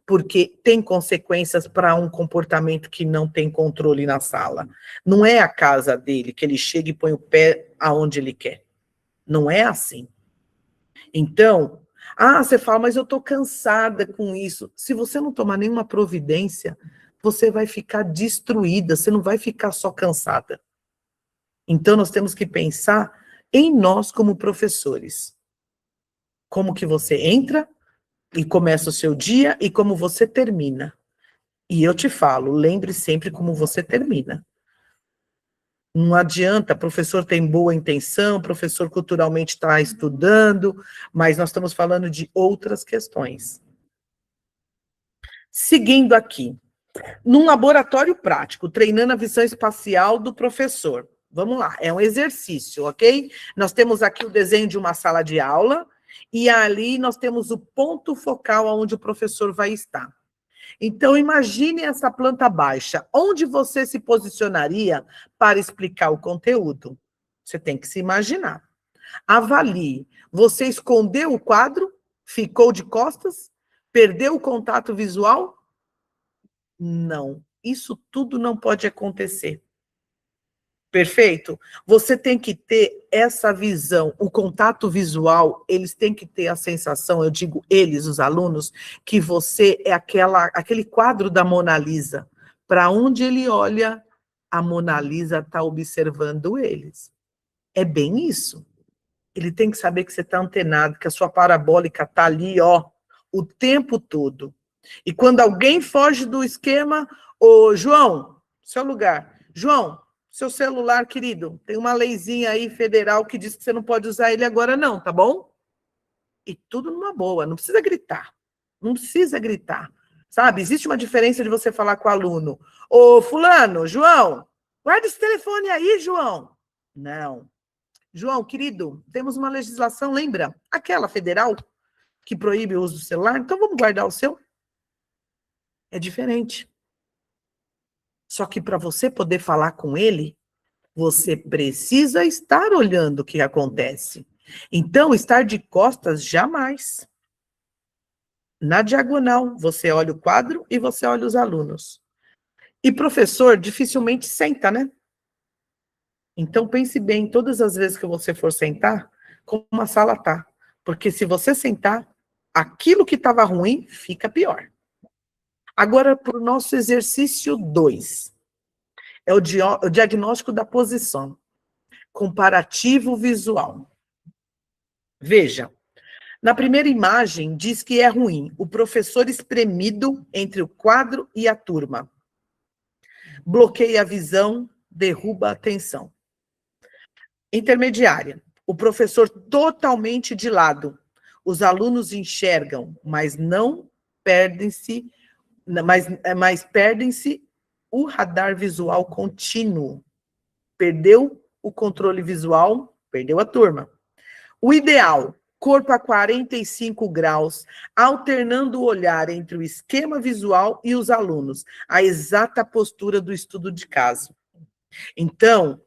Porque tem consequências para um comportamento que não tem controle na sala. Não é a casa dele que ele chega e põe o pé aonde ele quer. Não é assim. Então, você fala, mas eu estou cansada com isso. Se você não tomar nenhuma providência, você vai ficar destruída, você não vai ficar só cansada. Então, nós temos que pensar em nós como professores. Como que você entra e começa o seu dia e como você termina. E eu te falo, lembre sempre como você termina. Não adianta, professor tem boa intenção, professor culturalmente está estudando, mas nós estamos falando de outras questões. Seguindo aqui, num laboratório prático, treinando a visão espacial do professor. Vamos lá, é um exercício, ok? Nós temos aqui o desenho de uma sala de aula, e ali nós temos o ponto focal onde o professor vai estar. Então, imagine essa planta baixa. Onde você se posicionaria para explicar o conteúdo? Você tem que se imaginar. Avalie. Você escondeu o quadro? Ficou de costas? Perdeu o contato visual? Não. Isso tudo não pode acontecer. Perfeito? Você tem que ter essa visão, o contato visual, eles têm que ter a sensação, eu digo eles, os alunos, que você é aquele quadro da Mona Lisa. Para onde ele olha, a Mona Lisa está observando eles. É bem isso. Ele tem que saber que você está antenado, que a sua parabólica está ali, ó, o tempo todo. E quando alguém foge do esquema, ô, João, seu lugar. João, seu celular, querido, tem uma leizinha aí federal que diz que você não pode usar ele agora não, tá bom? E tudo numa boa, não precisa gritar. Não precisa gritar, sabe? Existe uma diferença de você falar com o aluno. Ô, fulano, João, guarda esse telefone aí, João. Não. João, querido, temos uma legislação, lembra? Aquela federal que proíbe o uso do celular. Então vamos guardar o seu? É diferente. Só que para você poder falar com ele, você precisa estar olhando o que acontece. Então, estar de costas, jamais. Na diagonal, você olha o quadro e você olha os alunos. E professor dificilmente senta, né? Então, pense bem, todas as vezes que você for sentar, como a sala está. Porque se você sentar, aquilo que estava ruim fica pior. Agora, para o nosso exercício 2. É o diagnóstico da posição. Comparativo visual. Veja, na primeira imagem diz que é ruim o professor espremido entre o quadro e a turma. Bloqueia a visão, derruba a atenção. Intermediária, o professor totalmente de lado. Os alunos enxergam, mas não perdem-se, mas perdem-se o radar visual contínuo. Perdeu o controle visual, perdeu a turma. O ideal, corpo a 45 graus, alternando o olhar entre o esquema visual e os alunos, a exata postura do estudo de caso. Então,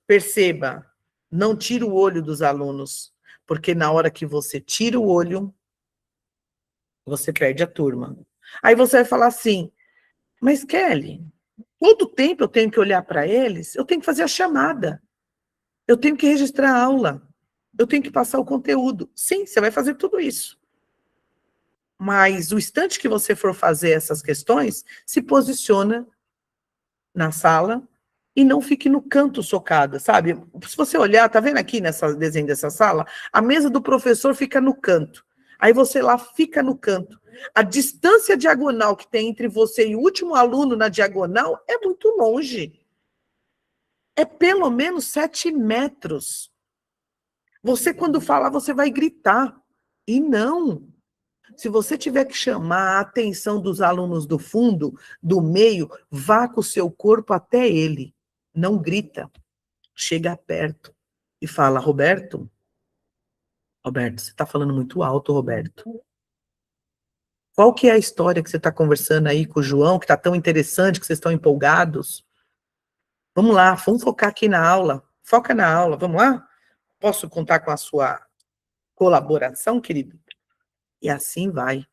perceba, não tira o olho dos alunos, porque na hora que você tira o olho, você perde a turma. Aí você vai falar assim, mas Kelly, todo tempo eu tenho que olhar para eles, eu tenho que fazer a chamada, eu tenho que registrar a aula, eu tenho que passar o conteúdo. Sim, você vai fazer tudo isso. Mas o instante que você for fazer essas questões, se posiciona na sala e não fique no canto socada, sabe? Se você olhar, tá vendo aqui nessa desenho dessa sala? A mesa do professor fica no canto. Aí você lá fica no canto. A distância diagonal que tem entre você e o último aluno na diagonal é muito longe. É pelo menos 7 metros. Você, quando falar, você vai gritar. E não. Se você tiver que chamar a atenção dos alunos do fundo, do meio, vá com o seu corpo até ele. Não grita. Chega perto e fala, Roberto, você está falando muito alto, Roberto. Qual que é a história que você está conversando aí com o João, que está tão interessante, que vocês estão empolgados? Vamos lá, vamos focar aqui na aula. Foca na aula, vamos lá? Posso contar com a sua colaboração, querido? E assim vai.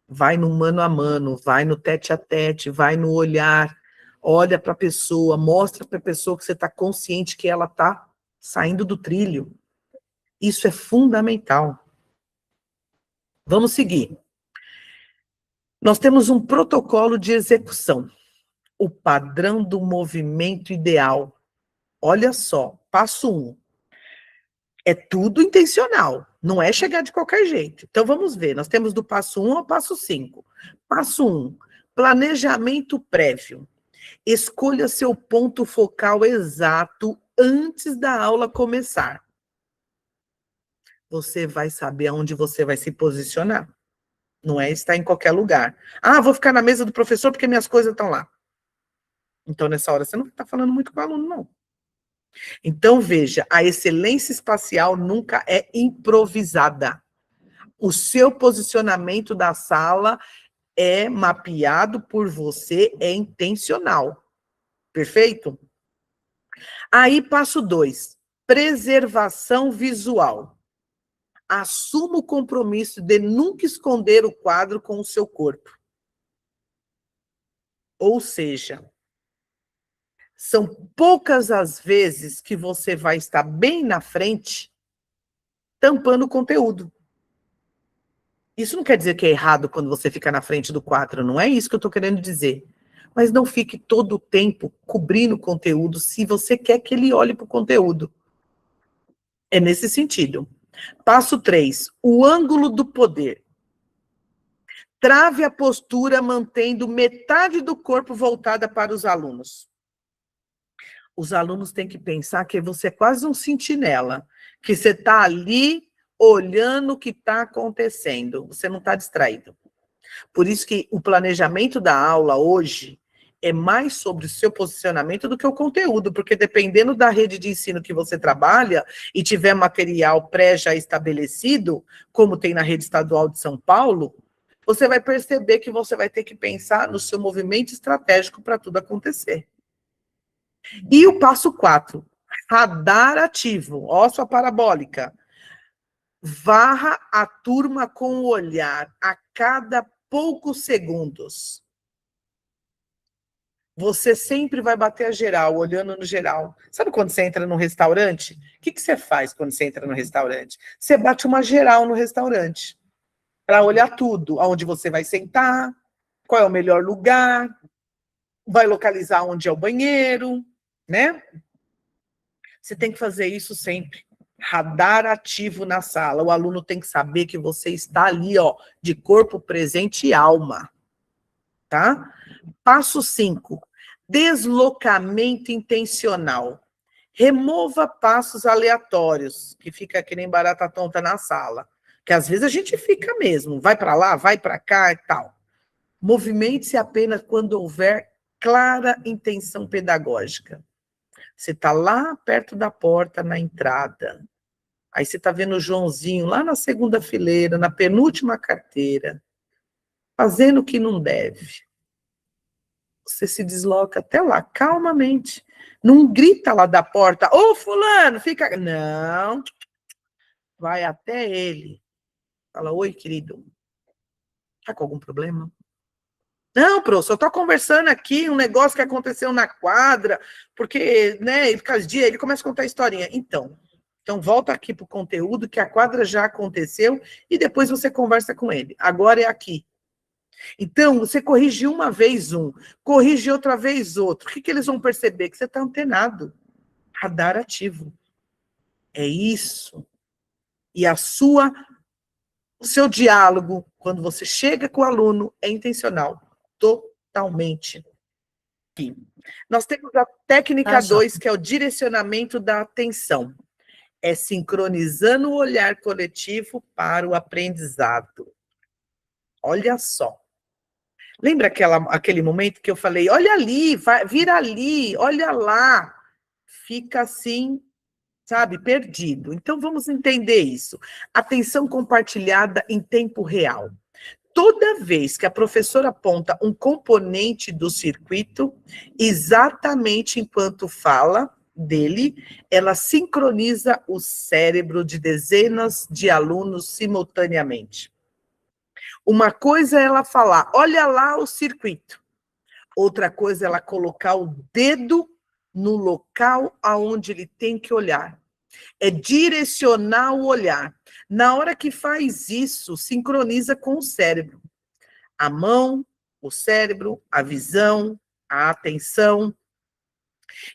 Vai no mano a mano, vai no tete a tete, vai no olhar, olha para a pessoa, mostra para a pessoa que você está consciente que ela está saindo do trilho. Isso é fundamental. Vamos seguir. Nós temos um protocolo de execução. O padrão do movimento ideal. Olha só, passo 1. É tudo intencional, não é chegar de qualquer jeito. Então, vamos ver, nós temos do passo 1 ao passo 5. Passo 1, planejamento prévio. Escolha seu ponto focal exato antes da aula começar. Você vai saber aonde você vai se posicionar. Não é estar em qualquer lugar. Ah, vou ficar na mesa do professor porque minhas coisas estão lá. Então, nessa hora, você não está falando muito com o aluno, não. Então, veja, a excelência espacial nunca é improvisada. O seu posicionamento da sala é mapeado por você, é intencional. Perfeito? Aí, passo 2, preservação visual. Assuma o compromisso de nunca esconder o quadro com o seu corpo. Ou seja, são poucas as vezes que você vai estar bem na frente, tampando o conteúdo. Isso não quer dizer que é errado quando você fica na frente do quadro, não é isso que eu estou querendo dizer. Mas não fique todo o tempo cobrindo o conteúdo se você quer que ele olhe para o conteúdo. É nesse sentido. Passo 3, o ângulo do poder. Trave a postura mantendo metade do corpo voltada para os alunos. Os alunos têm que pensar que você é quase um sentinela, que você está ali olhando o que está acontecendo, você não está distraído. Por isso que o planejamento da aula hoje é mais sobre o seu posicionamento do que o conteúdo, porque dependendo da rede de ensino que você trabalha e tiver material já estabelecido, como tem na rede estadual de São Paulo, você vai perceber que você vai ter que pensar no seu movimento estratégico para tudo acontecer. E o passo 4, radar ativo, ó sua parabólica. Varra a turma com o olhar a cada poucos segundos. Você sempre vai bater a geral, olhando no geral. Sabe quando você entra num restaurante? O que você faz quando você entra no restaurante? Você bate uma geral no restaurante, para olhar tudo, aonde você vai sentar, qual é o melhor lugar, vai localizar onde é o banheiro, né? Você tem que fazer isso sempre. Radar ativo na sala. O aluno tem que saber que você está ali, ó, de corpo presente e alma. Tá? Passo 5. Deslocamento intencional. Remova passos aleatórios, que fica que nem barata tonta na sala. Que às vezes a gente fica mesmo. Vai para lá, vai para cá e tal. Movimente-se apenas quando houver clara intenção pedagógica. Você está lá perto da porta, na entrada. Aí você está vendo o Joãozinho lá na segunda fileira, na penúltima carteira, fazendo o que não deve. Você se desloca até lá, calmamente. Não grita lá da porta, ô fulano, fica... Não. Vai até ele. Fala, oi, querido. Está com algum problema? Não, professor, eu estou conversando aqui um negócio que aconteceu na quadra, porque, né, ele fica dia, ele começa a contar a historinha. Então volta aqui para o conteúdo, que a quadra já aconteceu, e depois você conversa com ele. Agora é aqui. Então, você corrige uma vez um, corrige outra vez outro. O que eles vão perceber? Que você está antenado. Radar ativo. É isso. E o seu diálogo, quando você chega com o aluno, é intencional. Totalmente. Nós temos a técnica 2, que é o direcionamento da atenção. É sincronizando o olhar coletivo para o aprendizado. Olha só. Lembra aquele momento que eu falei, olha ali, vira ali, olha lá. Fica assim, sabe, perdido. Então, vamos entender isso. Atenção compartilhada em tempo real. Toda vez que a professora aponta um componente do circuito, exatamente enquanto fala dele, ela sincroniza o cérebro de dezenas de alunos simultaneamente. Uma coisa é ela falar, olha lá o circuito. Outra coisa é ela colocar o dedo no local aonde ele tem que olhar. É direcionar o olhar. Na hora que faz isso, sincroniza com o cérebro. A mão, o cérebro, a visão, a atenção.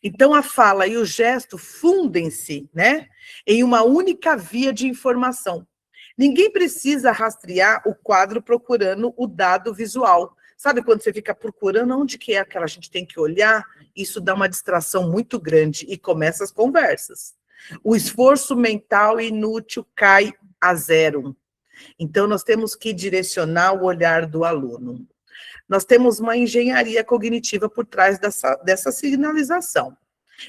Então, a fala e o gesto fundem-se, né, em uma única via de informação. Ninguém precisa rastrear o quadro procurando o dado visual. Sabe quando você fica procurando onde que é que a gente tem que olhar? Isso dá uma distração muito grande e começa as conversas. O esforço mental inútil cai a zero. Então, nós temos que direcionar o olhar do aluno. Nós temos uma engenharia cognitiva por trás dessa sinalização.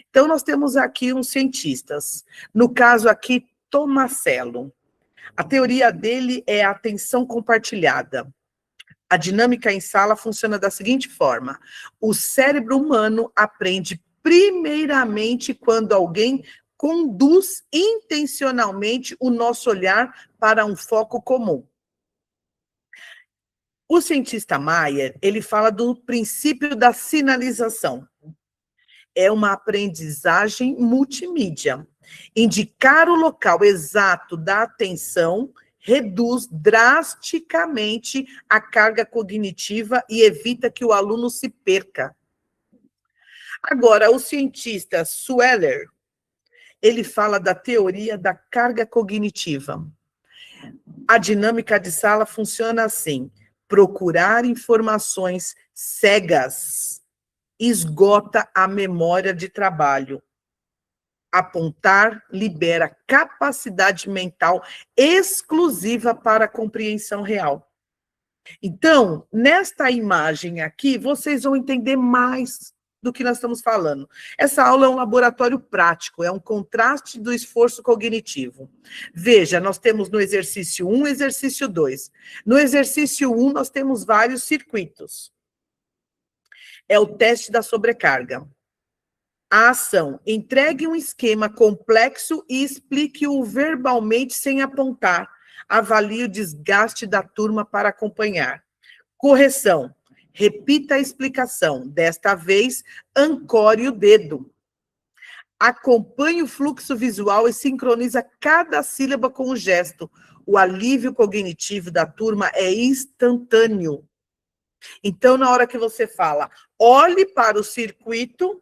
Então, nós temos aqui uns cientistas. No caso aqui, Tomasello. A teoria dele é a atenção compartilhada. A dinâmica em sala funciona da seguinte forma: o cérebro humano aprende primeiramente quando alguém conduz intencionalmente o nosso olhar para um foco comum. O cientista Mayer, ele fala do princípio da sinalização. É uma aprendizagem multimídia. Indicar o local exato da atenção reduz drasticamente a carga cognitiva e evita que o aluno se perca. Agora, o cientista Sweller, ele fala da teoria da carga cognitiva. A dinâmica de sala funciona assim: procurar informações cegas esgota a memória de trabalho. Apontar libera capacidade mental exclusiva para a compreensão real. Então, nesta imagem aqui, vocês vão entender mais do que nós estamos falando. Essa aula é um laboratório prático, é um contraste do esforço cognitivo. Veja, nós temos no exercício 1, exercício 2. No exercício 1, nós temos vários circuitos. É o teste da sobrecarga. A ação: entregue um esquema complexo e explique-o verbalmente sem apontar. Avalie o desgaste da turma para acompanhar. Correção: repita a explicação. Desta vez, ancore o dedo. Acompanhe o fluxo visual e sincroniza cada sílaba com o gesto. O alívio cognitivo da turma é instantâneo. Então, na hora que você fala, olhe para o circuito,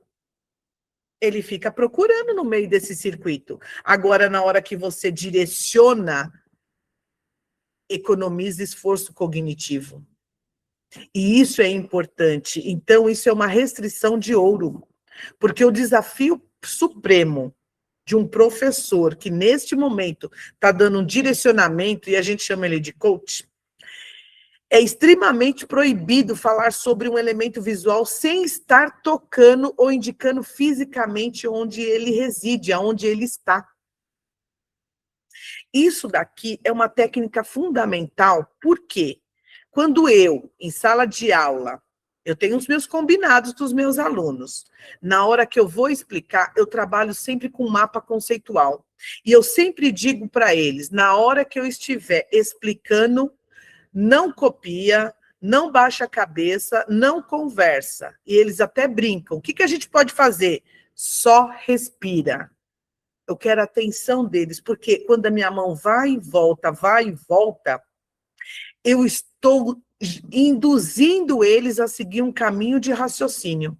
ele fica procurando no meio desse circuito. Agora, na hora que você direciona, economiza esforço cognitivo. E isso é importante. Então, isso é uma restrição de ouro. Porque o desafio supremo de um professor que, neste momento, está dando um direcionamento, e a gente chama ele de coach, é extremamente proibido falar sobre um elemento visual sem estar tocando ou indicando fisicamente onde ele reside, aonde ele está. Isso daqui é uma técnica fundamental, porque quando eu, em sala de aula, eu tenho os meus combinados dos meus alunos. Na hora que eu vou explicar, eu trabalho sempre com mapa conceitual. E eu sempre digo para eles, na hora que eu estiver explicando, não copia, não baixa a cabeça, não conversa. E eles até brincam. O que a gente pode fazer? Só respira. Eu quero a atenção deles, porque quando a minha mão vai e volta, eu estou induzindo eles a seguir um caminho de raciocínio.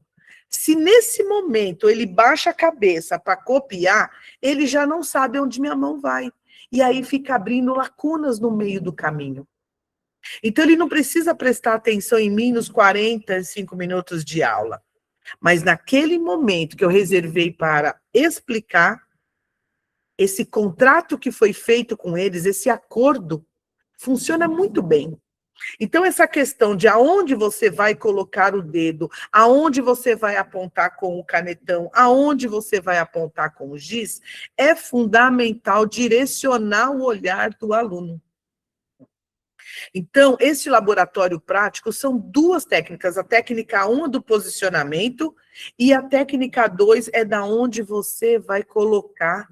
Se nesse momento ele baixa a cabeça para copiar, ele já não sabe onde minha mão vai. E aí fica abrindo lacunas no meio do caminho. Então, ele não precisa prestar atenção em mim nos 45 minutos de aula. Mas naquele momento que eu reservei para explicar, esse contrato que foi feito com eles, esse acordo, funciona muito bem. Então, essa questão de aonde você vai colocar o dedo, aonde você vai apontar com o canetão, aonde você vai apontar com o giz, é fundamental direcionar o olhar do aluno. Então, esse laboratório prático são duas técnicas. A técnica 1 é do posicionamento e a técnica 2 é da onde você vai colocar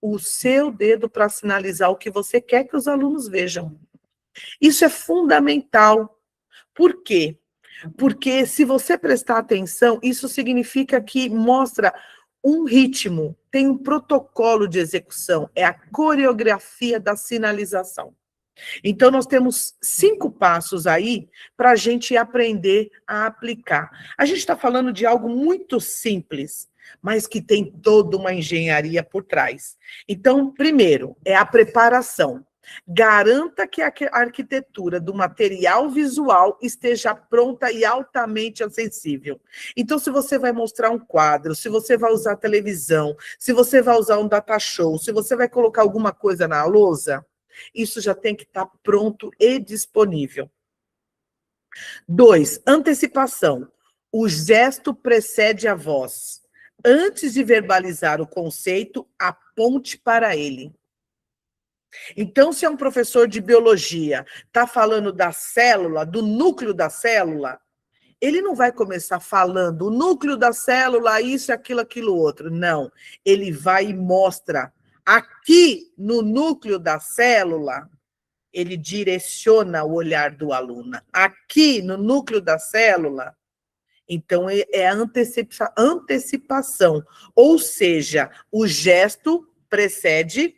o seu dedo para sinalizar o que você quer que os alunos vejam. Isso é fundamental. Por quê? Porque se você prestar atenção, isso significa que mostra um ritmo, tem um protocolo de execução, é a coreografia da sinalização. Então, nós temos 5 passos aí para a gente aprender a aplicar. A gente está falando de algo muito simples, mas que tem toda uma engenharia por trás. Então, primeiro, é a preparação. Garanta que a arquitetura do material visual esteja pronta e altamente acessível. Então, se você vai mostrar um quadro, se você vai usar televisão, se você vai usar um data show, se você vai colocar alguma coisa na lousa, isso já tem que estar pronto e disponível. 2, antecipação. O gesto precede a voz. antes de verbalizar o conceito, aponte para ele. Então, se é um professor de biologia, está falando da célula, do núcleo da célula, ele não vai começar falando o núcleo da célula, isso, aquilo, aquilo outro. Não. Ele vai e mostra. Aqui, no núcleo da célula, ele direciona o olhar do aluno. Aqui, no núcleo da célula, então, é a antecipação. Ou seja, o gesto precede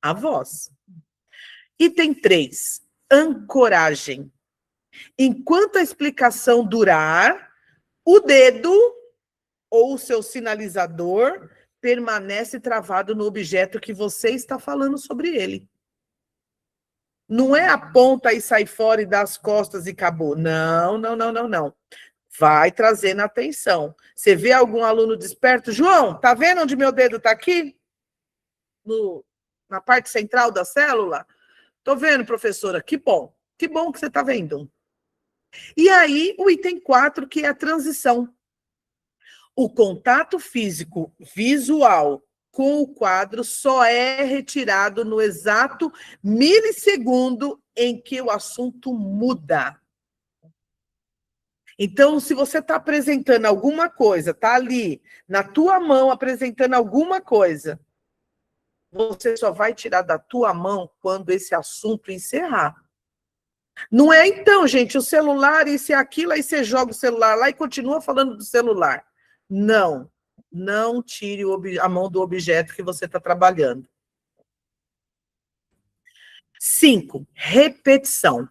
a voz. Item 3, ancoragem. Enquanto a explicação durar, o dedo ou o seu sinalizador permanece travado no objeto que você está falando sobre ele. Não é aponta e sai fora e dá as costas e acabou. Não, não, não, não, não. Vai trazendo atenção. Você vê algum aluno desperto? João, tá vendo onde meu dedo está aqui? Na parte central da célula? Tô vendo, professora. Que bom. Que bom que você está vendo. E aí, o item 4, que é a transição. O contato físico visual com o quadro só é retirado no exato milissegundo em que o assunto muda. Então, se você está apresentando alguma coisa, está ali na tua mão apresentando alguma coisa, você só vai tirar da tua mão quando esse assunto encerrar. Não é então, gente, o celular, isso e aquilo, aí você joga o celular lá e continua falando do celular. Não, não tire a mão do objeto que você está trabalhando. 5, repetição.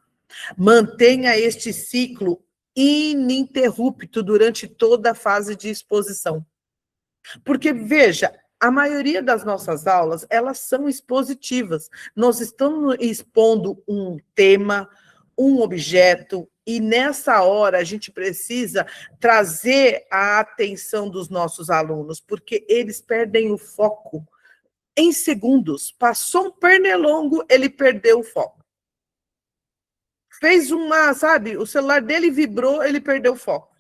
Mantenha este ciclo ininterrupto durante toda a fase de exposição. Porque, veja, a maioria das nossas aulas, elas são expositivas. Nós estamos expondo um tema, um objeto, e nessa hora a gente precisa trazer a atenção dos nossos alunos, porque eles perdem o foco em segundos. Passou um pernilongo, ele perdeu o foco. Fez sabe, o celular dele vibrou, ele perdeu o foco.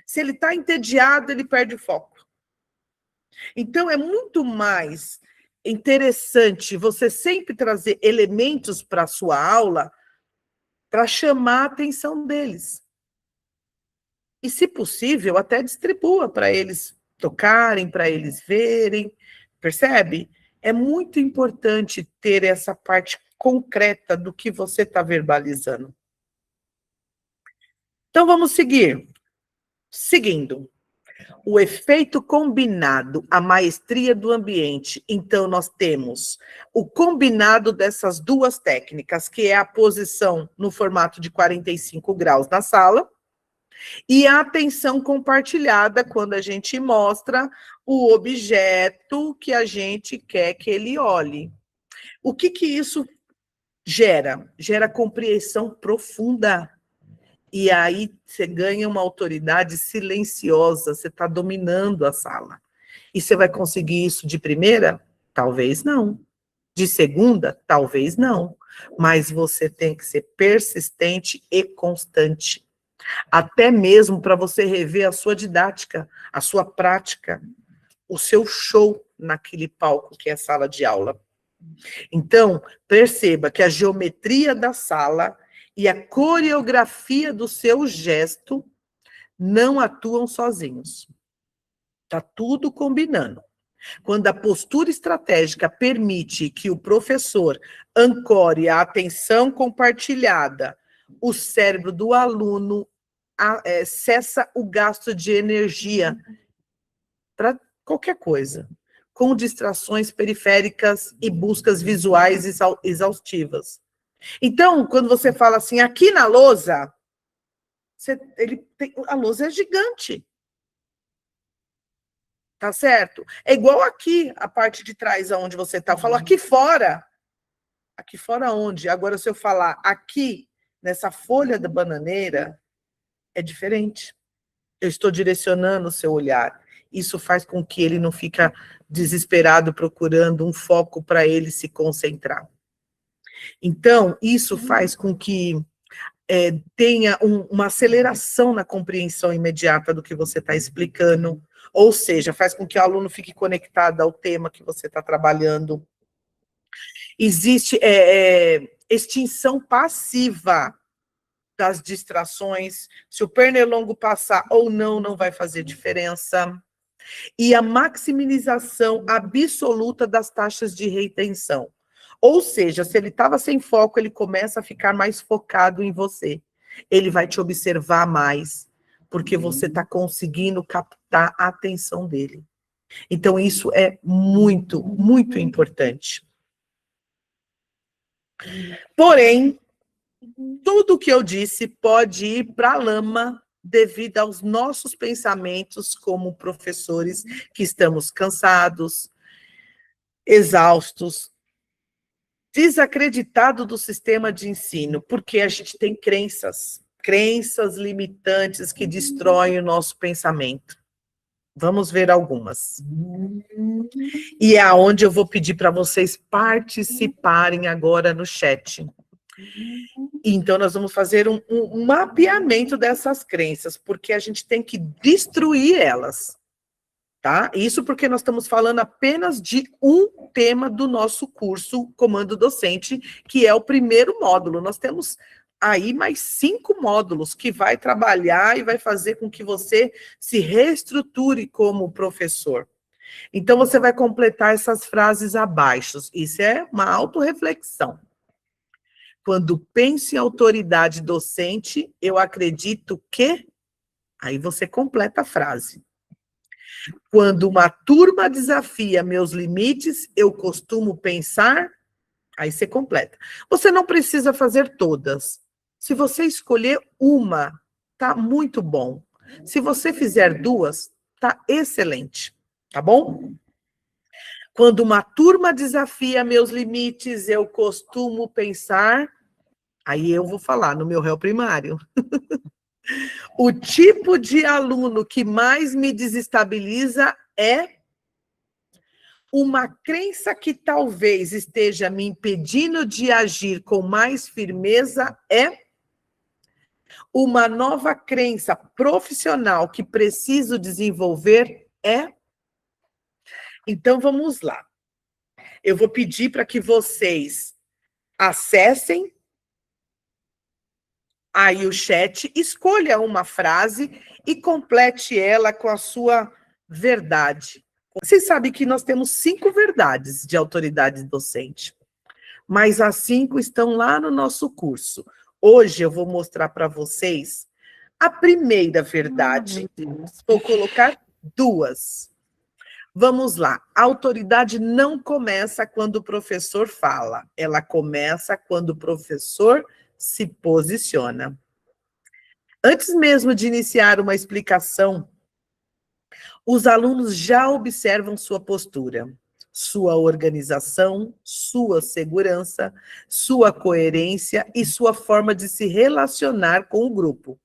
Se ele está entediado, ele perde o foco. Então, é muito mais interessante você sempre trazer elementos para a sua aula para chamar a atenção deles. E, se possível, até distribua para eles tocarem, para eles verem, percebe? É muito importante ter essa parte concreta do que você está verbalizando. Então, vamos seguir. Seguindo. O efeito combinado, a maestria do ambiente. Então, nós temos o combinado dessas duas técnicas, que é a posição no formato de 45 graus na sala, e a atenção compartilhada, quando a gente mostra o objeto que a gente quer que ele olhe. O que isso gera? Gera compreensão profunda. E aí você ganha uma autoridade silenciosa, você está dominando a sala. E você vai conseguir isso de primeira? Talvez não. De segunda? Talvez não. Mas você tem que ser persistente e constante. Até mesmo para você rever a sua didática, a sua prática, o seu show naquele palco que é a sala de aula. Então, perceba que a geometria da sala e a coreografia do seu gesto não atuam sozinhos. Está tudo combinando. Quando a postura estratégica permite que o professor ancore a atenção compartilhada, o cérebro do aluno cessa o gasto de energia para qualquer coisa, com distrações periféricas e buscas visuais exaustivas. Então, quando você fala assim, aqui na lousa, a lousa é gigante. Tá certo? É igual aqui, a parte de trás, onde você está. Eu falo aqui fora. Aqui fora onde? Agora, se eu falar aqui, nessa folha da bananeira, é diferente. Eu estou direcionando o seu olhar. Isso faz com que ele não fique desesperado procurando um foco para ele se concentrar. Então, isso faz com que tenha uma aceleração na compreensão imediata do que você está explicando, ou seja, faz com que o aluno fique conectado ao tema que você está trabalhando. Existe extinção passiva das distrações, se o pernilongo passar ou não, não vai fazer diferença. E a maximização absoluta das taxas de retenção. Ou seja, se ele estava sem foco, ele começa a ficar mais focado em você. Ele vai te observar mais, porque você está conseguindo captar a atenção dele. Então, isso é muito, muito importante. Porém, tudo que eu disse pode ir para a lama devido aos nossos pensamentos como professores que estamos cansados, exaustos, desacreditados do sistema de ensino, porque a gente tem crenças limitantes que destroem o nosso pensamento. Vamos ver algumas. E é aonde eu vou pedir para vocês participarem agora no chat. Então, nós vamos fazer um mapeamento dessas crenças, porque a gente tem que destruir elas, tá? Isso porque nós estamos falando apenas de um tema do nosso curso Comando Docente, que é o primeiro módulo. Nós temos aí mais 5 módulos que vai trabalhar e vai fazer com que você se reestruture como professor. Então, você vai completar essas frases abaixo. Isso é uma autorreflexão. Quando penso em autoridade docente, eu acredito que... Aí você completa a frase. Quando uma turma desafia meus limites, eu costumo pensar... Aí você completa. Você não precisa fazer todas. Se você escolher uma, tá muito bom. Se você fizer 2, tá excelente. Tá bom? Quando uma turma desafia meus limites, eu costumo pensar... Aí eu vou falar no meu réu primário. O tipo de aluno que mais me desestabiliza é uma crença que talvez esteja me impedindo de agir com mais firmeza é uma nova crença profissional que preciso desenvolver é... Então, vamos lá. Eu vou pedir para que vocês acessem aí o chat, escolha uma frase e complete ela com a sua verdade. Vocês sabem que nós temos 5 verdades de autoridade docente, mas as 5 estão lá no nosso curso. Hoje eu vou mostrar para vocês a primeira verdade. Vou colocar 2. Vamos lá. A autoridade não começa quando o professor fala, ela começa quando o professor se posiciona. Antes mesmo de iniciar uma explicação, os alunos já observam sua postura, sua organização, sua segurança, sua coerência e sua forma de se relacionar com o grupo.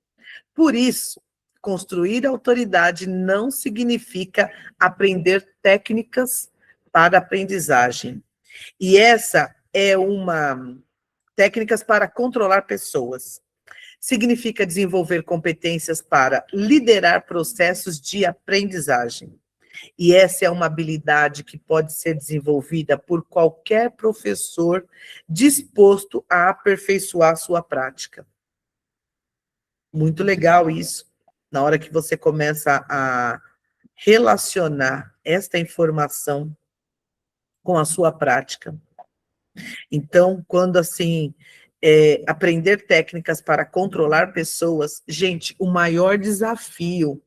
Por isso, construir autoridade não significa aprender técnicas para aprendizagem. E essa é técnicas para controlar pessoas. Significa desenvolver competências para liderar processos de aprendizagem. E essa é uma habilidade que pode ser desenvolvida por qualquer professor disposto a aperfeiçoar sua prática. Muito legal isso, na hora que você começa a relacionar esta informação com a sua prática. Então, quando assim, aprender técnicas para controlar pessoas, gente, o maior desafio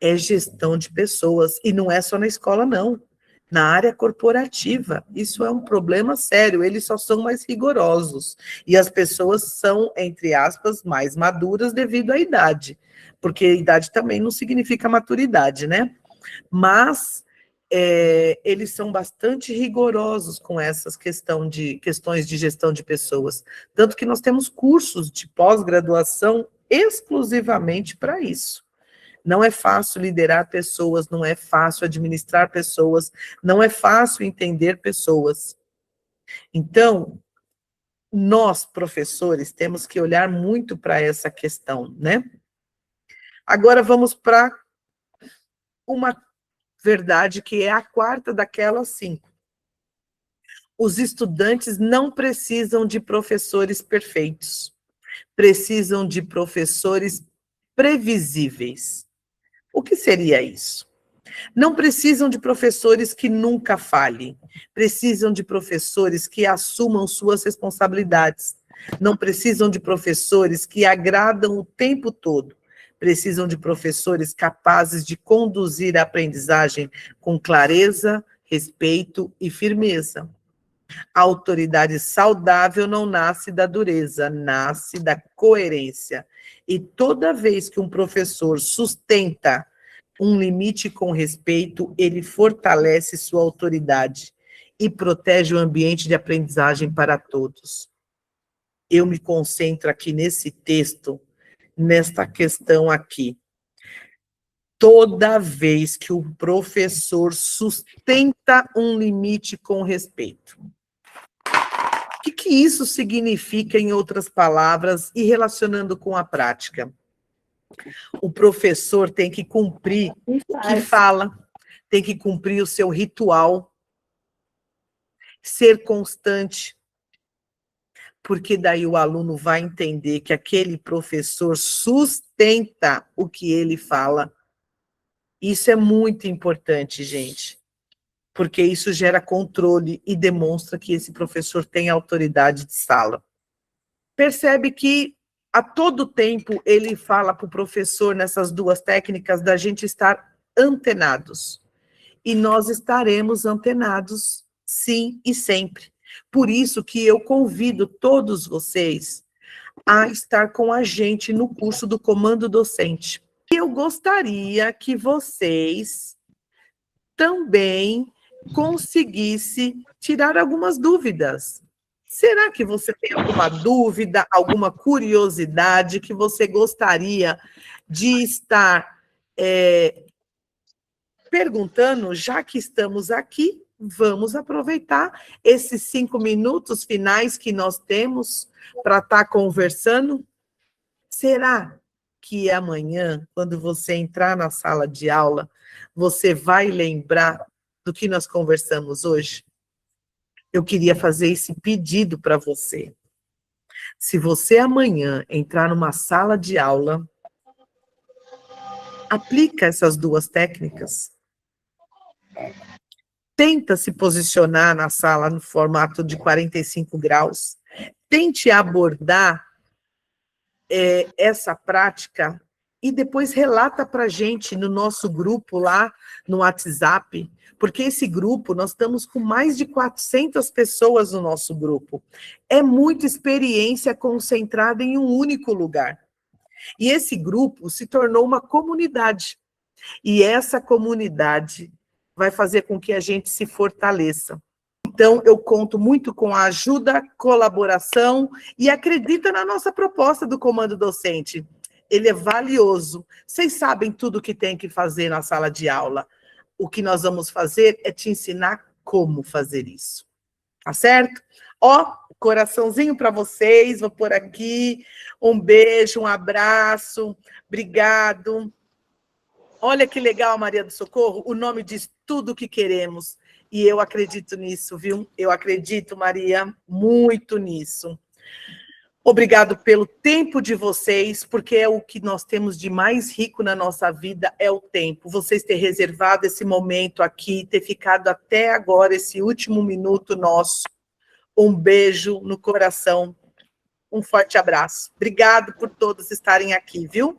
é gestão de pessoas, e não é só na escola, não. Na área corporativa, isso é um problema sério, eles só são mais rigorosos, e as pessoas são, entre aspas, mais maduras devido à idade, porque idade também não significa maturidade, né? Mas eles são bastante rigorosos com essas questões de gestão de pessoas, tanto que nós temos cursos de pós-graduação exclusivamente para isso. Não é fácil liderar pessoas, não é fácil administrar pessoas, não é fácil entender pessoas. Então, nós, professores, temos que olhar muito para essa questão, né? Agora vamos para uma verdade que é a quarta daquelas 5. Os estudantes não precisam de professores perfeitos, precisam de professores previsíveis. O que seria isso? Não precisam de professores que nunca falhem, precisam de professores que assumam suas responsabilidades. Não precisam de professores que agradam o tempo todo, precisam de professores capazes de conduzir a aprendizagem com clareza, respeito e firmeza. A autoridade saudável não nasce da dureza, nasce da coerência. E toda vez que um professor sustenta um limite com respeito, ele fortalece sua autoridade e protege o ambiente de aprendizagem para todos. Eu me concentro aqui nesse texto, nesta questão aqui. Toda vez que o professor sustenta um limite com respeito. O que isso significa, em outras palavras, e relacionando com a prática? O professor tem que cumprir o que fala, tem que cumprir o seu ritual, ser constante, porque daí o aluno vai entender que aquele professor sustenta o que ele fala. Isso é muito importante, gente, porque isso gera controle e demonstra que esse professor tem autoridade de sala. Percebe que a todo tempo ele fala para o professor nessas 2 técnicas da gente estar antenados. E nós estaremos antenados, sim e sempre. Por isso que eu convido todos vocês a estar com a gente no curso do Comando Docente. Eu gostaria que vocês também conseguissem tirar algumas dúvidas. Será que você tem alguma dúvida, alguma curiosidade que você gostaria de estar perguntando? Já que estamos aqui, vamos aproveitar esses 5 minutos finais que nós temos para estar conversando. Será que amanhã, quando você entrar na sala de aula, você vai lembrar do que nós conversamos hoje? Eu queria fazer esse pedido para você. Se você amanhã entrar numa sala de aula, aplica essas 2 técnicas. Tenta se posicionar na sala no formato de 45 graus. Tente abordar essa prática e depois relata para a gente no nosso grupo lá no WhatsApp, porque esse grupo, nós estamos com mais de 400 pessoas no nosso grupo. É muita experiência concentrada em um único lugar. E esse grupo se tornou uma comunidade. E essa comunidade vai fazer com que a gente se fortaleça. Então, eu conto muito com a ajuda, colaboração e acredita na nossa proposta do Comando Docente. Ele é valioso. Vocês sabem tudo o que tem que fazer na sala de aula. O que nós vamos fazer é te ensinar como fazer isso. Tá certo? Ó, coraçãozinho para vocês, vou pôr aqui. Um beijo, um abraço. Obrigado. Olha que legal, Maria do Socorro. O nome diz tudo o que queremos. E eu acredito nisso, viu? Eu acredito, Maria, muito nisso. Obrigado pelo tempo de vocês, porque é o que nós temos de mais rico na nossa vida, é o tempo. Vocês ter reservado esse momento aqui, ter ficado até agora, esse último minuto nosso. Um beijo no coração, um forte abraço. Obrigado por todos estarem aqui, viu?